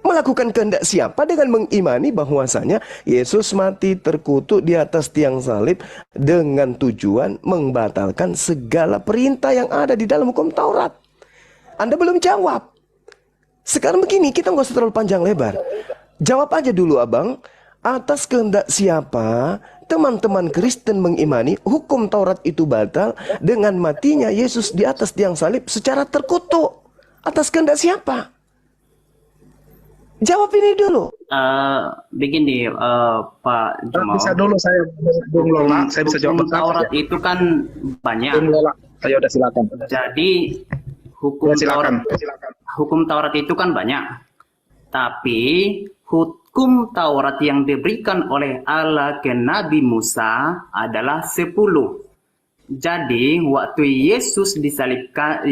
melakukan kehendak siapa dengan mengimani bahwasanya Yesus mati terkutuk di atas tiang salib dengan tujuan membatalkan segala perintah yang ada di dalam hukum Taurat. Anda belum jawab. Sekarang begini, kita nggak usah terlalu panjang lebar. Jawab aja dulu, Abang. Atas kehendak siapa teman-teman Kristen mengimani hukum Taurat itu batal dengan matinya Yesus di atas tiang salib secara terkutuk. Atas kehendak siapa? Jawab ini dulu. Begini, Pak Jamal. Bisa dulu saya, Bung Lola, saya bisa jawab. Hukum Taurat itu kan banyak. Bung Lola, ayo udah silakan. Jadi hukum Ya, silakan. Hukum Taurat itu kan banyak. Tapi hukum Taurat yang diberikan oleh Allah ke Nabi Musa adalah 10. Jadi waktu Yesus disalibkan,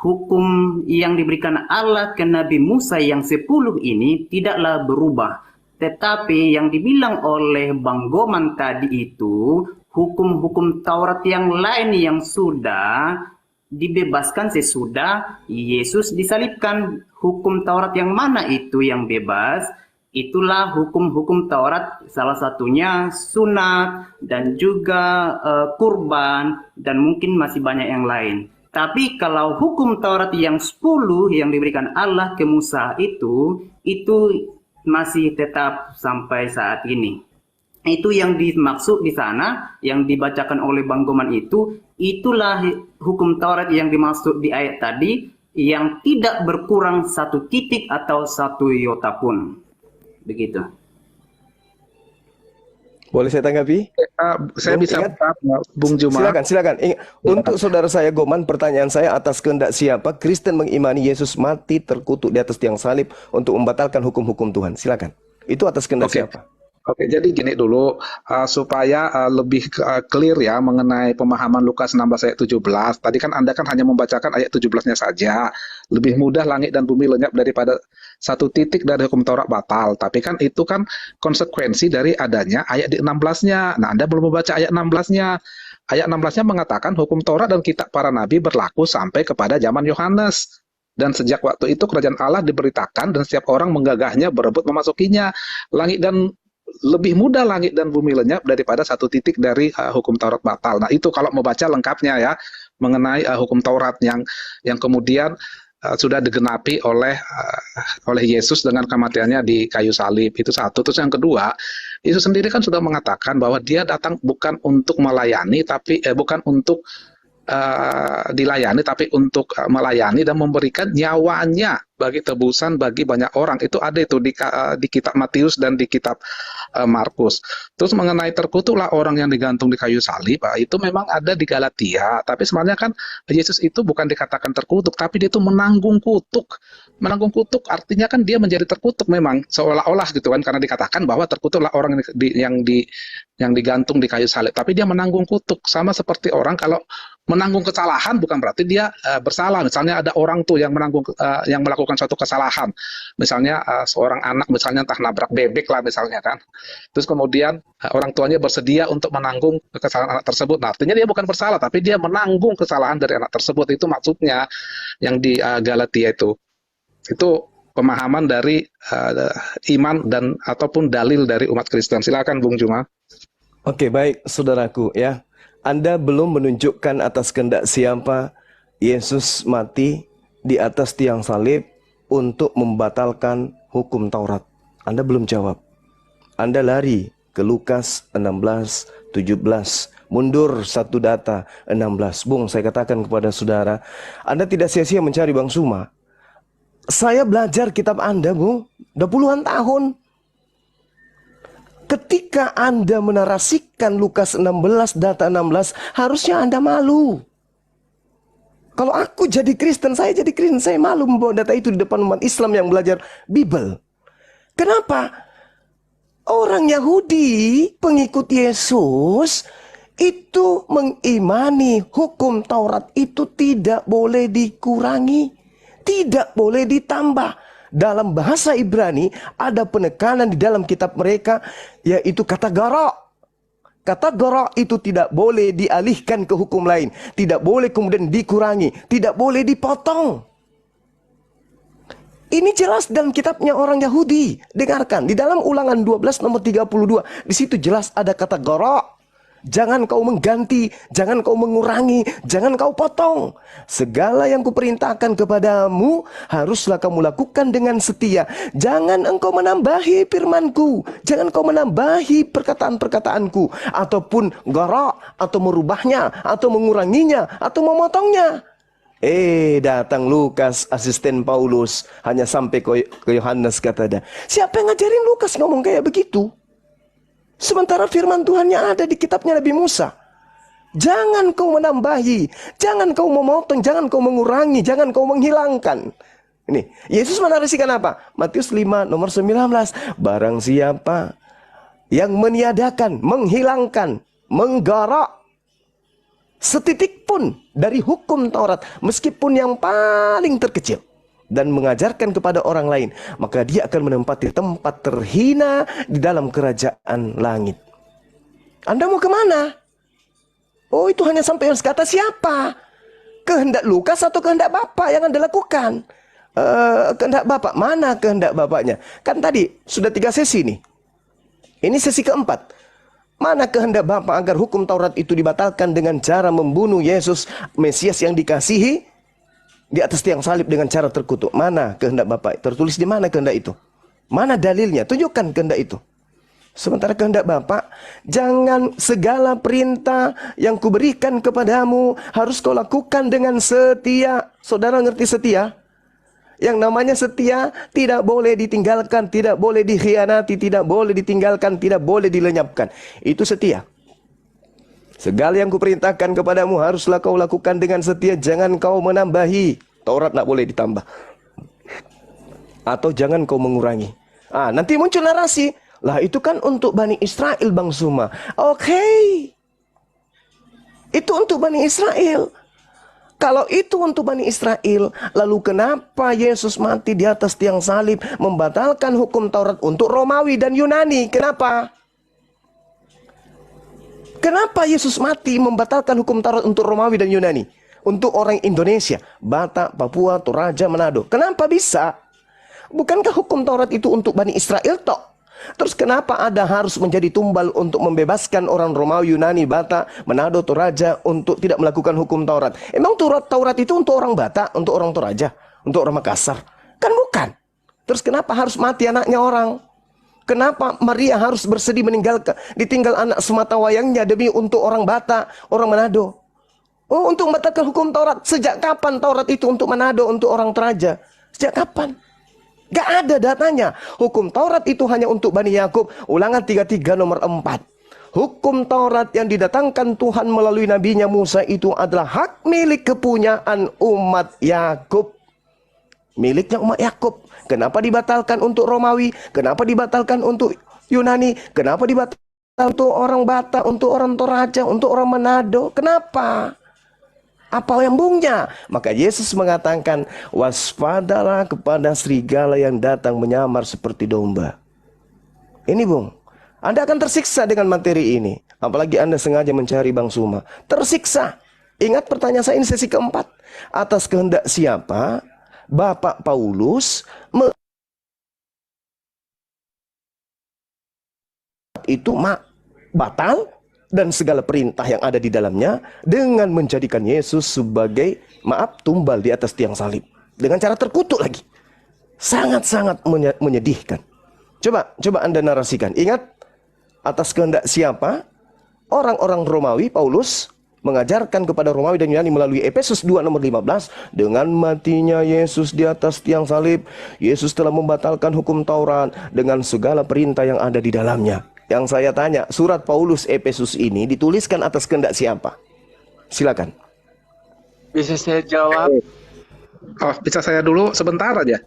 hukum yang diberikan Allah ke Nabi Musa yang 10 ini tidaklah berubah. Tetapi yang dibilang oleh Bang Goman tadi itu, hukum-hukum Taurat yang lain yang sudah dibebaskan sesudah Yesus disalibkan. Hukum Taurat yang mana itu yang bebas? Itulah hukum-hukum Taurat, salah satunya sunat dan juga kurban dan mungkin masih banyak yang lain. Tapi kalau hukum Taurat yang 10 yang diberikan Allah ke Musa itu masih tetap sampai saat ini. Itu yang dimaksud di sana, yang dibacakan oleh Bang Goman itulah hukum Taurat yang dimaksud di ayat tadi, yang tidak berkurang 1 titik atau 1 iota pun. Begitu. Boleh saya tanggapi? Saya Bung, bisa ingat? Bung Juma. Silakan. Untuk saudara saya Goman, pertanyaan saya atas kehendak siapa Kristen mengimani Yesus mati terkutuk di atas tiang salib untuk membatalkan hukum-hukum Tuhan? Silakan. Itu atas kehendak siapa? Oke, jadi gini dulu supaya lebih clear ya mengenai pemahaman Lukas 16 ayat 17. Tadi kan Anda kan hanya membacakan ayat 17-nya saja. Lebih mudah langit dan bumi lenyap daripada 1 titik dari hukum Taurat batal. Tapi kan itu kan konsekuensi dari adanya ayat di 16-nya. Nah, Anda belum membaca ayat 16-nya. Ayat 16-nya mengatakan hukum Taurat dan kitab para nabi berlaku sampai kepada zaman Yohanes. Dan sejak waktu itu kerajaan Allah diberitakan dan setiap orang menggagahnya berebut memasukinya. Lebih mudah langit dan bumi lenyap daripada 1 titik dari hukum Taurat batal. Nah, itu kalau mau baca lengkapnya ya mengenai hukum Taurat yang kemudian sudah digenapi oleh Yesus dengan kematiannya di kayu salib. Itu satu. Terus yang kedua, Yesus sendiri kan sudah mengatakan bahwa dia datang bukan untuk melayani, tapi bukan untuk dilayani, tapi untuk melayani dan memberikan nyawanya bagi tebusan bagi banyak orang. Itu ada itu di kitab Matius dan di kitab Markus. Terus mengenai terkutuklah orang yang digantung di kayu salib, itu memang ada di Galatia. Tapi sebenarnya kan Yesus itu bukan dikatakan terkutuk, tapi dia itu menanggung kutuk. Menanggung kutuk artinya kan dia menjadi terkutuk memang seolah-olah gitu kan, karena dikatakan bahwa terkutuklah orang yang digantung di kayu salib. Tapi dia menanggung kutuk, sama seperti orang kalau menanggung kesalahan bukan berarti dia bersalah. Misalnya ada orang tuh yang yang melakukan suatu kesalahan. Misalnya seorang anak misalnya entah nabrak bebek lah misalnya kan. Terus kemudian orang tuanya bersedia untuk menanggung kesalahan anak tersebut. Nah, artinya dia bukan bersalah tapi dia menanggung kesalahan dari anak tersebut. Itu maksudnya yang di Galatia itu. Itu pemahaman dari iman dan ataupun dalil dari umat Kristen. Silakan Bung Juma. Oke, baik saudaraku ya. Anda belum menunjukkan atas kehendak siapa Yesus mati di atas tiang salib untuk membatalkan hukum Taurat. Anda belum jawab. Anda lari ke Lukas 16, 17. Mundur 1 data 16. Bung, saya katakan kepada saudara, Anda tidak sia-sia mencari Bang Suma. Saya belajar kitab Anda, Bung, udah puluhan tahun. Ketika Anda menarasikan Lukas 16, data 16, harusnya Anda malu. Kalau aku jadi Kristen, saya malu membawa data itu di depan umat Islam yang belajar Bible. Kenapa? Orang Yahudi, pengikut Yesus, itu mengimani hukum Taurat itu tidak boleh dikurangi, tidak boleh ditambah. Dalam bahasa Ibrani ada penekanan di dalam kitab mereka, yaitu kata gara. Kata gara itu tidak boleh dialihkan ke hukum lain, tidak boleh kemudian dikurangi, tidak boleh dipotong. Ini jelas dalam kitabnya orang Yahudi. Dengarkan, di dalam Ulangan 12 nomor 32, di situ jelas ada kata gara. Jangan kau mengganti, jangan kau mengurangi, jangan kau potong. Segala yang kuperintahkan kepadamu haruslah kamu lakukan dengan setia. Jangan engkau menambahi firmanku, jangan kau menambahi perkataan-perkataanku, ataupun garak, atau merubahnya, atau menguranginya, atau memotongnya. Datang Lukas, asisten Paulus, hanya sampai ke Yohanes, kata dia. Siapa yang ngajarin Lukas ngomong kayak begitu? Sementara firman Tuhannya ada di kitabnya Nabi Musa. Jangan kau menambahi, jangan kau memotong, jangan kau mengurangi, jangan kau menghilangkan. Ini, Yesus menarasikan apa? Matius 5 nomor 19. Barang siapa yang meniadakan, menghilangkan, menggarak setitik pun dari hukum Taurat, meskipun yang paling terkecil, dan mengajarkan kepada orang lain, maka dia akan menempati tempat terhina di dalam kerajaan langit. Anda mau kemana? Oh, itu hanya sampai kata siapa? Kehendak Lukas atau kehendak Bapak yang Anda lakukan? Kehendak Bapak, mana kehendak Bapaknya? Kan tadi sudah 3 sesi nih. Ini sesi keempat. Mana kehendak Bapak agar hukum Taurat itu dibatalkan dengan cara membunuh Yesus, Mesias yang dikasihi, di atas tiang salib dengan cara terkutuk? Mana kehendak Bapak? Tertulis di mana kehendak itu? Mana dalilnya? Tunjukkan kehendak itu. Sementara kehendak Bapak, jangan segala perintah yang kuberikan kepadamu harus kau lakukan dengan setia. Saudara ngerti setia? Yang namanya setia tidak boleh ditinggalkan, tidak boleh dikhianati, tidak boleh ditinggalkan, tidak boleh dilenyapkan. Itu setia. Segala yang kuperintahkan kepadamu haruslah kau lakukan dengan setia. Jangan kau menambahi. Taurat tak boleh ditambah. Atau jangan kau mengurangi. Nanti muncul narasi. Lah itu kan untuk Bani Israel, Bang Suma. Oke. Itu untuk Bani Israel. Kalau itu untuk Bani Israel, lalu kenapa Yesus mati di atas tiang salib membatalkan hukum Taurat untuk Romawi dan Yunani? Kenapa? Kenapa Yesus mati membatalkan hukum Taurat untuk Romawi dan Yunani? Untuk orang Indonesia, Batak, Papua, Toraja, Manado. Kenapa bisa? Bukankah hukum Taurat itu untuk Bani Israel toh? Terus kenapa ada harus menjadi tumbal untuk membebaskan orang Romawi, Yunani, Batak, Manado, Toraja untuk tidak melakukan hukum Taurat? Emang Taurat itu untuk orang Batak, untuk orang Toraja, untuk orang Makassar? Kan bukan. Terus kenapa harus mati anaknya orang? Kenapa Maria harus bersedih ditinggal anak semata wayangnya demi untuk orang Batak, orang Manado? Oh, untuk membatalkan hukum Taurat. Sejak kapan Taurat itu untuk Manado, untuk orang Toraja? Sejak kapan? Gak ada datanya. Hukum Taurat itu hanya untuk Bani Yakub. Ulangan 33 nomor 4. Hukum Taurat yang didatangkan Tuhan melalui nabinya Musa itu adalah hak milik kepunyaan umat Yakub. Miliknya umat Yakub. Kenapa dibatalkan untuk Romawi? Kenapa dibatalkan untuk Yunani? Kenapa dibatalkan untuk orang Batak, untuk orang Toraja, untuk orang Manado? Kenapa? Apa nyambungnya? Maka Yesus mengatakan, waspadalah kepada serigala yang datang menyamar seperti domba. Ini Bung, Anda akan tersiksa dengan materi ini. Apalagi Anda sengaja mencari Bang Suma. Tersiksa. Ingat pertanyaan saya ini sesi keempat. Atas kehendak siapa Bapak Paulus itu batal dan segala perintah yang ada di dalamnya dengan menjadikan Yesus sebagai tumbal di atas tiang salib dengan cara terkutuk lagi. Sangat-sangat menyedihkan. Coba Anda narasikan. Ingat, atas kehendak siapa orang-orang Romawi, Paulus mengajarkan kepada Romawi dan Yunani melalui Efesus 2 nomor 15, dengan matinya Yesus di atas tiang salib, Yesus telah membatalkan hukum Taurat dengan segala perintah yang ada di dalamnya. Yang saya tanya, surat Paulus Efesus ini dituliskan atas kehendak siapa? Silakan. Bisa saya jawab? Oh, bisa saya dulu sebentar aja.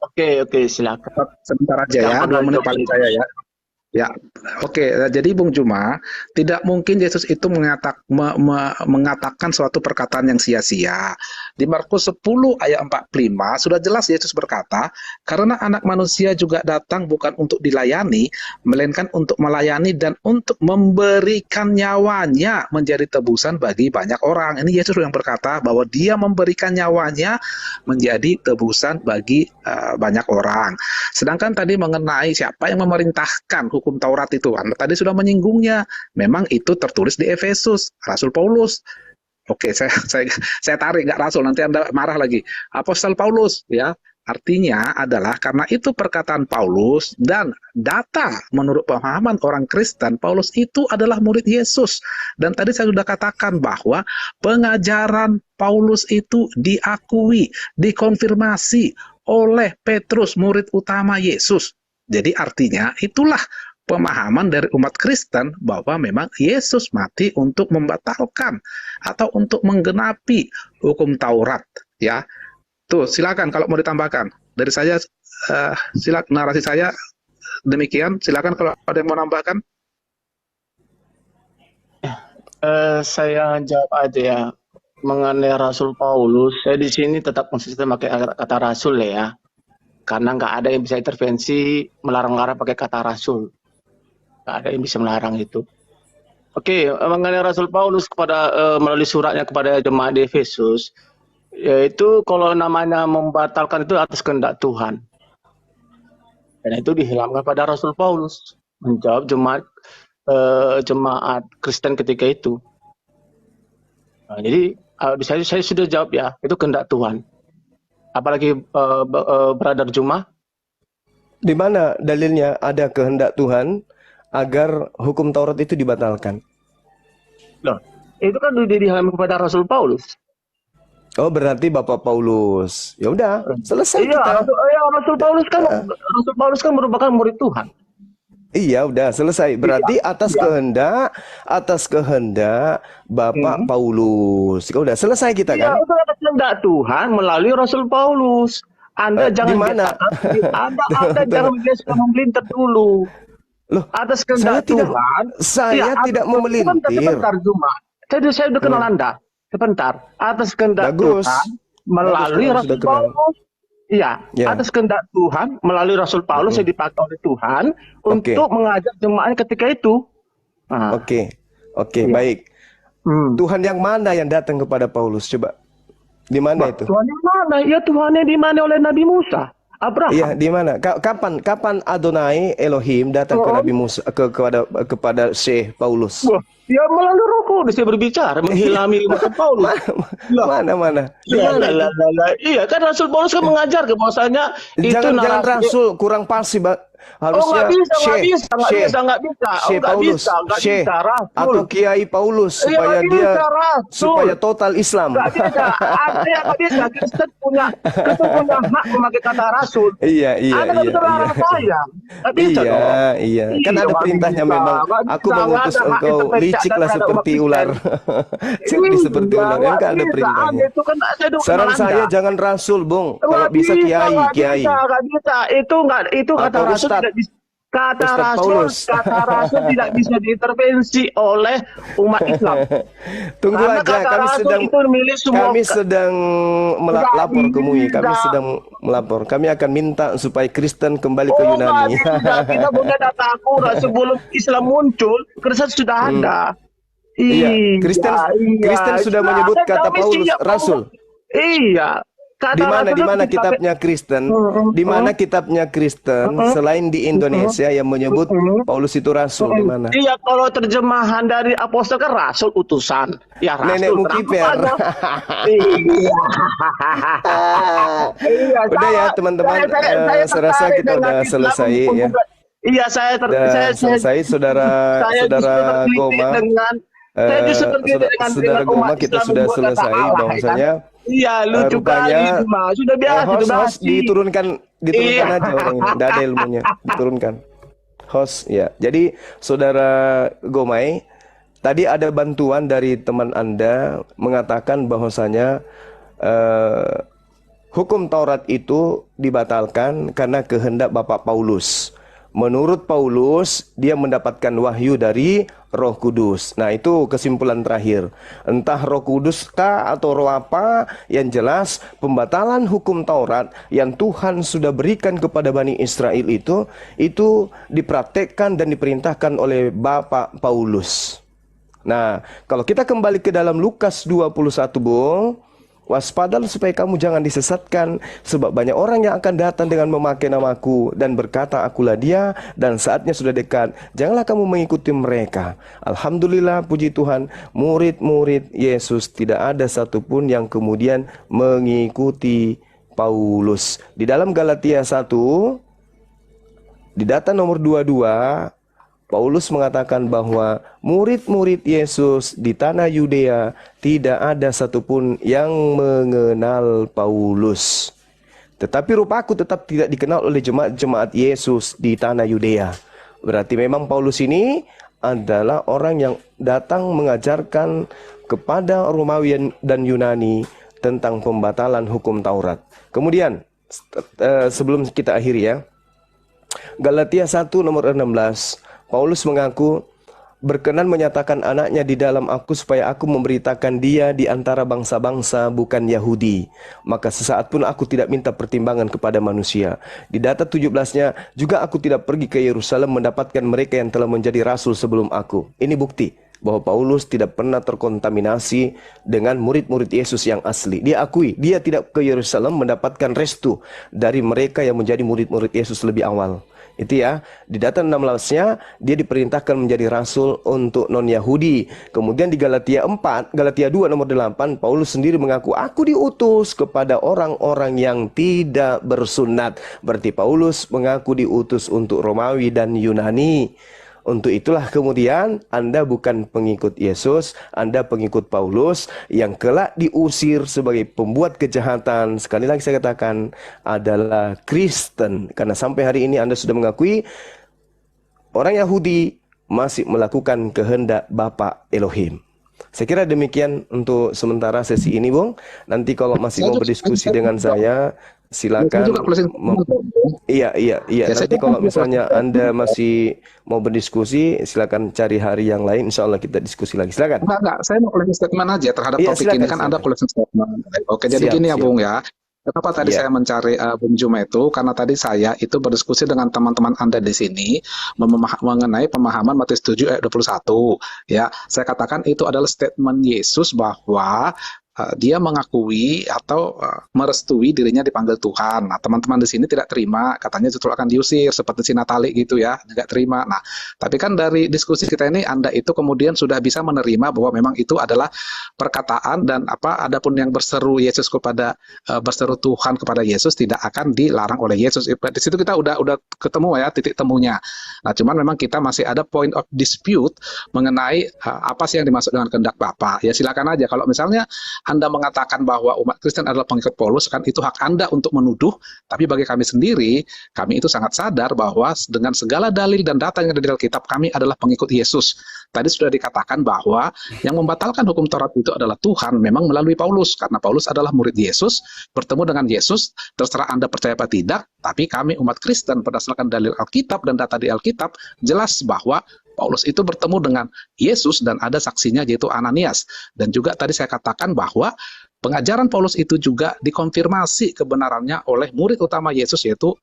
Oke, silakan. Sebentar aja ya, 2 menit paling saya ya. Ya, oke. Jadi Bung Juma, tidak mungkin Yesus itu mengatakan suatu perkataan yang sia-sia. Di Markus 10 ayat 45 sudah jelas Yesus berkata, karena anak manusia juga datang bukan untuk dilayani, melainkan untuk melayani dan untuk memberikan nyawanya menjadi tebusan bagi banyak orang. Ini Yesus yang berkata bahwa dia memberikan nyawanya menjadi tebusan bagi banyak orang. Sedangkan tadi mengenai siapa yang memerintahkan hukum Taurat itu, Anda tadi sudah menyinggungnya. Memang itu tertulis di Efesus, Rasul Paulus. Oke, saya tarik, nggak Rasul, nanti Anda marah lagi. Apostol Paulus, ya. Artinya adalah karena itu perkataan Paulus dan data menurut pemahaman orang Kristen, Paulus itu adalah murid Yesus. Dan tadi saya sudah katakan bahwa pengajaran Paulus itu diakui, dikonfirmasi oleh Petrus, murid utama Yesus. Jadi artinya itulah pemahaman dari umat Kristen bahwa memang Yesus mati untuk membatalkan atau untuk menggenapi hukum Taurat, ya. Tuh, silakan kalau mau ditambahkan. Dari saya silakan, narasi saya demikian. Silakan kalau ada yang mau nambahkan. Saya jawab aja ya. Mengenai Rasul Paulus, saya di sini tetap konsisten pakai kata Rasul ya. Karena nggak ada yang bisa intervensi melarang-larang pakai kata Rasul. Nggak ada yang bisa melarang itu. Oke, mengenai Rasul Paulus kepada melalui suratnya kepada jemaat di Efesus, yaitu kalau namanya membatalkan itu atas kehendak Tuhan. Dan itu dihilangkan pada Rasul Paulus menjawab jemaat Kristen ketika itu. Nah, jadi saya sudah jawab ya, itu kehendak Tuhan. Apalagi Brother Juma. Di mana dalilnya ada kehendak Tuhan agar hukum Taurat itu dibatalkan? Loh, itu kan dihilangkan kepada Rasul Paulus. Oh, berarti Bapak Paulus. Ya udah, selesai Iya, kita. Rasul Paulus kan merupakan murid Tuhan. Iya, udah selesai. Berarti atas kehendak Bapak Paulus. Ya udah, selesai kita Iya, kan? itu atas kehendak Tuhan melalui Rasul Paulus. Anda jangan di mana? Anda jangan biasa memelintir dulu. Loh, Atas kehendak Tuhan. Saya tidak memelintir. Sebentar, Juma. Saya udah kenal Anda. Sebentar. Atas kehendak Tuhan melalui Rasul Paulus. Iya, atas kehendak Tuhan melalui Rasul Paulus yang dipakai oleh Tuhan untuk mengajak jemaatnya ketika itu. Nah. Oke, baik. Tuhan yang mana yang datang kepada Paulus? Coba. Di mana itu? Tuhan yang mana? Ya Tuhan yang dimana oleh Nabi Musa. Abraham. Iya, di mana? Kapan Adonai Elohim datang ke Nabi Musa kepada Syekh Paulus? Ya melalui Roh Kudus dia berbicara menghilami mata Paulus. Mana? Iya kan Rasul Paulus kan mengajar ke bahwasanya itu jangan Rasul, kurang pasti, harusnya nggak bisa atau Kiai Paulus supaya supaya total Islam. Nggak bisa. Kristen punya hak memakai kata Rasul. Iya. Anda bisa larang saya. Iya. Kan ada perintahnya memang. Aku mengutus engkau liciklah seperti ular. Seperti ular. Kan ada perintahnya. Saran saya jangan Rasul, Bung. Kalau bisa Kiai. Nggak bisa. Itu kata Rasul. Kata Rasul tidak bisa diintervensi oleh umat Islam. Tunggu aja, kami sedang melapor ke MUI. Kami sedang melapor. Kami akan minta supaya Kristen kembali ke Yunani. Kita punya data akurat sebelum Islam muncul, Kristen sudah ada. Iya, Kristen sudah menyebut kata Paulus Rasul. Iya. Di mana kitabnya Kristen? Di mana kitabnya Kristen selain di Indonesia yang menyebut Paulus itu rasul? Di mana? Iya, kalau terjemahan dari apostol kan rasul utusan. Ya rasul. Nenek Mukiper. Iya. Udah ya teman-teman, saya rasa kita udah selesai ya. Iya, saya selesai saudara Goma. Saudara Goma, kita sudah selesai bahwasanya. Iya, lucu kali sudah biasa. Host diturunkan aja orang ini, tidak ada ilmunya, diturunkan. Host ya. Jadi saudara Gomai, tadi ada bantuan dari teman Anda mengatakan bahwasanya hukum Taurat itu dibatalkan karena kehendak Bapak Paulus. Menurut Paulus, dia mendapatkan wahyu dari Roh Kudus. Nah, itu kesimpulan terakhir. Entah Roh Kudus kah atau roh apa, yang jelas pembatalan hukum Taurat yang Tuhan sudah berikan kepada Bani Israel itu dipraktekkan dan diperintahkan oleh Bapak Paulus. Nah, kalau kita kembali ke dalam Lukas 21, Bung, waspadalah supaya kamu jangan disesatkan, sebab banyak orang yang akan datang dengan memakai namaku dan berkata, akulah dia, dan saatnya sudah dekat. Janganlah kamu mengikuti mereka. Alhamdulillah, puji Tuhan, murid-murid Yesus tidak ada satupun yang kemudian mengikuti Paulus. Di dalam Galatia 1, di data nomor 22, Paulus mengatakan bahwa murid-murid Yesus di tanah Yudea tidak ada satupun yang mengenal Paulus. Tetapi rupaku tetap tidak dikenal oleh jemaat-jemaat Yesus di tanah Yudea. Berarti memang Paulus ini adalah orang yang datang mengajarkan kepada Romawi dan Yunani tentang pembatalan hukum Taurat. Kemudian, sebelum kita akhiri ya, Galatia 1 nomor 16, Paulus mengaku berkenan menyatakan anaknya di dalam aku supaya aku memberitakan dia di antara bangsa-bangsa bukan Yahudi. Maka sesaat pun aku tidak minta pertimbangan kepada manusia. Di data 17-nya juga aku tidak pergi ke Yerusalem mendapatkan mereka yang telah menjadi rasul sebelum aku. Ini bukti bahwa Paulus tidak pernah terkontaminasi dengan murid-murid Yesus yang asli. Dia akui dia tidak ke Yerusalem mendapatkan restu dari mereka yang menjadi murid-murid Yesus lebih awal. Itu ya, di data 16-nya dia diperintahkan menjadi rasul untuk non-Yahudi. Kemudian di Galatia 2 nomor 8, Paulus sendiri mengaku, aku diutus kepada orang-orang yang tidak bersunat. Berarti Paulus mengaku diutus untuk Romawi dan Yunani. Untuk itulah kemudian Anda bukan pengikut Yesus, Anda pengikut Paulus yang kelak diusir sebagai pembuat kejahatan. Sekali lagi saya katakan adalah Kristen. Karena sampai hari ini Anda sudah mengakui orang Yahudi masih melakukan kehendak Bapa Elohim. Saya kira demikian untuk sementara sesi ini, Bung. Nanti kalau masih mau berdiskusi dengan saya, silakan. Iya. Nanti kalau misalnya Anda masih mau berdiskusi, silakan cari hari yang lain. Insya Allah kita diskusi lagi. Silakan. Enggak. Saya mau closing statement aja terhadap topik silakan, ini kan silakan. Anda closing statement. Oke, jadi gini ya, Bung ya. Kenapa tadi saya mencari Bung Juma itu? Karena tadi saya itu berdiskusi dengan teman-teman Anda di sini mengenai pemahaman Matius 7 ayat 21. Ya, saya katakan itu adalah statement Yesus bahwa dia mengakui atau merestui dirinya dipanggil Tuhan. Nah, teman-teman di sini tidak terima, katanya justru akan diusir seperti si Natali gitu ya, tidak terima. Nah, tapi kan dari diskusi kita ini Anda itu kemudian sudah bisa menerima bahwa memang itu adalah perkataan dan adapun yang berseru Yesus kepada berseru Tuhan kepada Yesus tidak akan dilarang oleh Yesus. Di situ kita udah ketemu ya titik temunya. Nah, cuman memang kita masih ada point of dispute mengenai apa sih yang dimaksud dengan kehendak Bapa. Ya silakan aja kalau misalnya Anda mengatakan bahwa umat Kristen adalah pengikut Paulus, kan itu hak Anda untuk menuduh, tapi bagi kami sendiri, kami itu sangat sadar bahwa dengan segala dalil dan data yang ada di Alkitab, kami adalah pengikut Yesus. Tadi sudah dikatakan bahwa yang membatalkan hukum Taurat itu adalah Tuhan, memang melalui Paulus, karena Paulus adalah murid Yesus, bertemu dengan Yesus, terserah Anda percaya apa tidak, tapi kami umat Kristen berdasarkan dalil Alkitab dan data di Alkitab, jelas bahwa Paulus itu bertemu dengan Yesus dan ada saksinya yaitu Ananias. Dan juga tadi saya katakan bahwa pengajaran Paulus itu juga dikonfirmasi kebenarannya oleh murid utama Yesus yaitu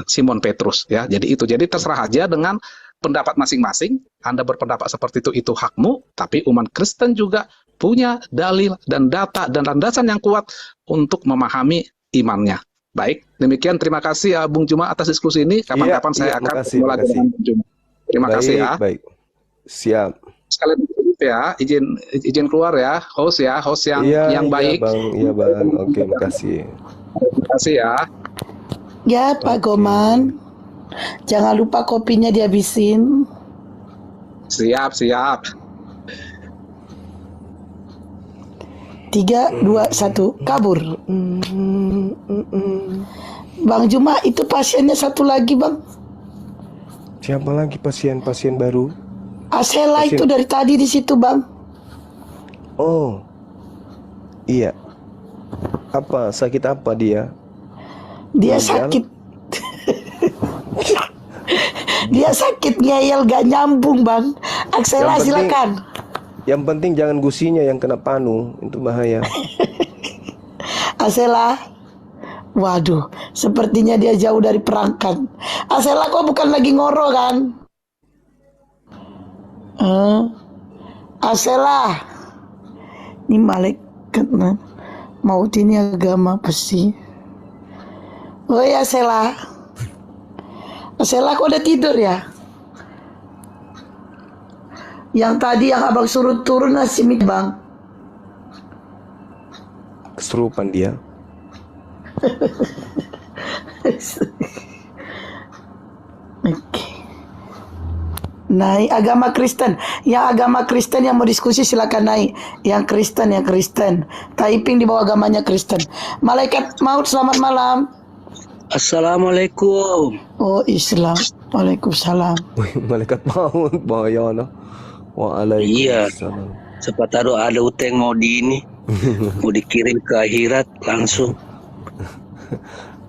Simon Petrus ya. Jadi terserah aja dengan pendapat masing-masing. Anda berpendapat seperti itu hakmu, tapi umat Kristen juga punya dalil dan data dan landasan yang kuat untuk memahami imannya. Baik, demikian terima kasih ya Bung Juma atas diskusi ini. Kapan-kapan saya akan bertemu lagi dengan Bung Juma. Terima kasih ya. Baik. Siap. Sekali lagi ya, izin keluar ya, host yang baik. Iya, Bang. Oke, makasih. Terima kasih ya. Ya, Pak Goman. Jangan lupa kopinya dihabisin. Siap. 3, 2, 1, kabur. Bang Juma, itu pasiennya satu lagi, Bang. Siapa lagi pasien baru? Asela itu dari tadi di situ, Bang. Oh. Iya. Sakit apa dia? Dia Ginjal? sakit. Dia sakit ngeyel gak nyambung bang. Aksela Yang penting- silakan. Yang penting jangan gusinya yang kena panu, itu bahaya. Asela. Waduh, sepertinya dia jauh dari perangkat. Asela kok bukan lagi ngoro kan? Asela. Ini malaikat maut ini agama apa sih? Oh ya Asela. Asela kok udah tidur ya? Yang tadi yang abang suruh turun nasi mie bang. Kesurupan dia. Oke. Naik agama Kristen. Yang agama Kristen yang mau diskusi silakan naik. Yang Kristen. Typing di bawah agamanya Kristen. Malaikat maut selamat malam. Assalamualaikum. Oh Islam. Waalaikumsalam. Wih, malaikat maut bahaya no. Waalaikumsalam. Siapa tahu ada utang mau mau dikirim ke akhirat langsung.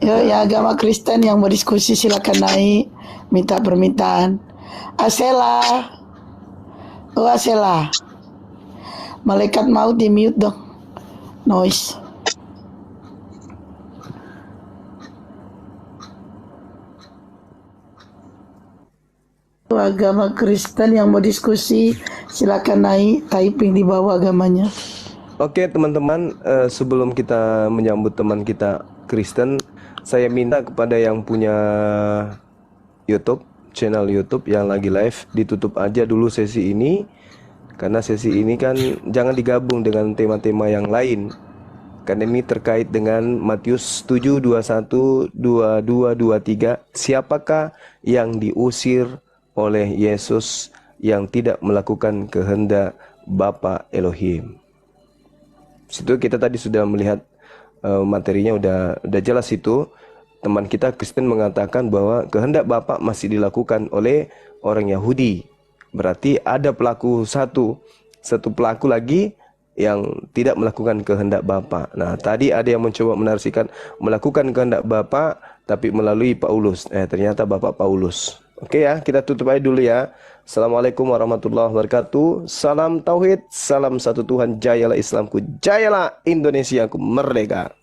Ya, yang agama Kristen yang mau diskusi silakan naik. Minta permintaan. Asela. Oh Asela. Malaikat maut di mute dong. Noise. Agama Kristen yang mau diskusi silakan naik, typing di bawah agamanya. Oke teman-teman, sebelum kita menyambut teman kita Kristen, saya minta kepada yang punya YouTube, channel YouTube yang lagi live, ditutup aja dulu sesi ini. Karena sesi ini kan jangan digabung dengan tema-tema yang lain. Karena ini terkait dengan Matius 7, 21, 22, 23. Siapakah yang diusir oleh Yesus yang tidak melakukan kehendak Bapa Elohim? Situ kita tadi sudah melihat materinya udah jelas itu. Teman kita Kristen mengatakan bahwa kehendak Bapa masih dilakukan oleh orang Yahudi. Berarti ada pelaku satu pelaku lagi yang tidak melakukan kehendak Bapa. Nah, tadi ada yang mencoba menarsikan melakukan kehendak Bapa tapi melalui Paulus. Ternyata Bapak Paulus. Oke ya, kita tutup aja dulu ya. Assalamualaikum warahmatullahi wabarakatuh. Salam tauhid, salam satu Tuhan, jayalah Islamku, jayalah Indonesiaku merdeka.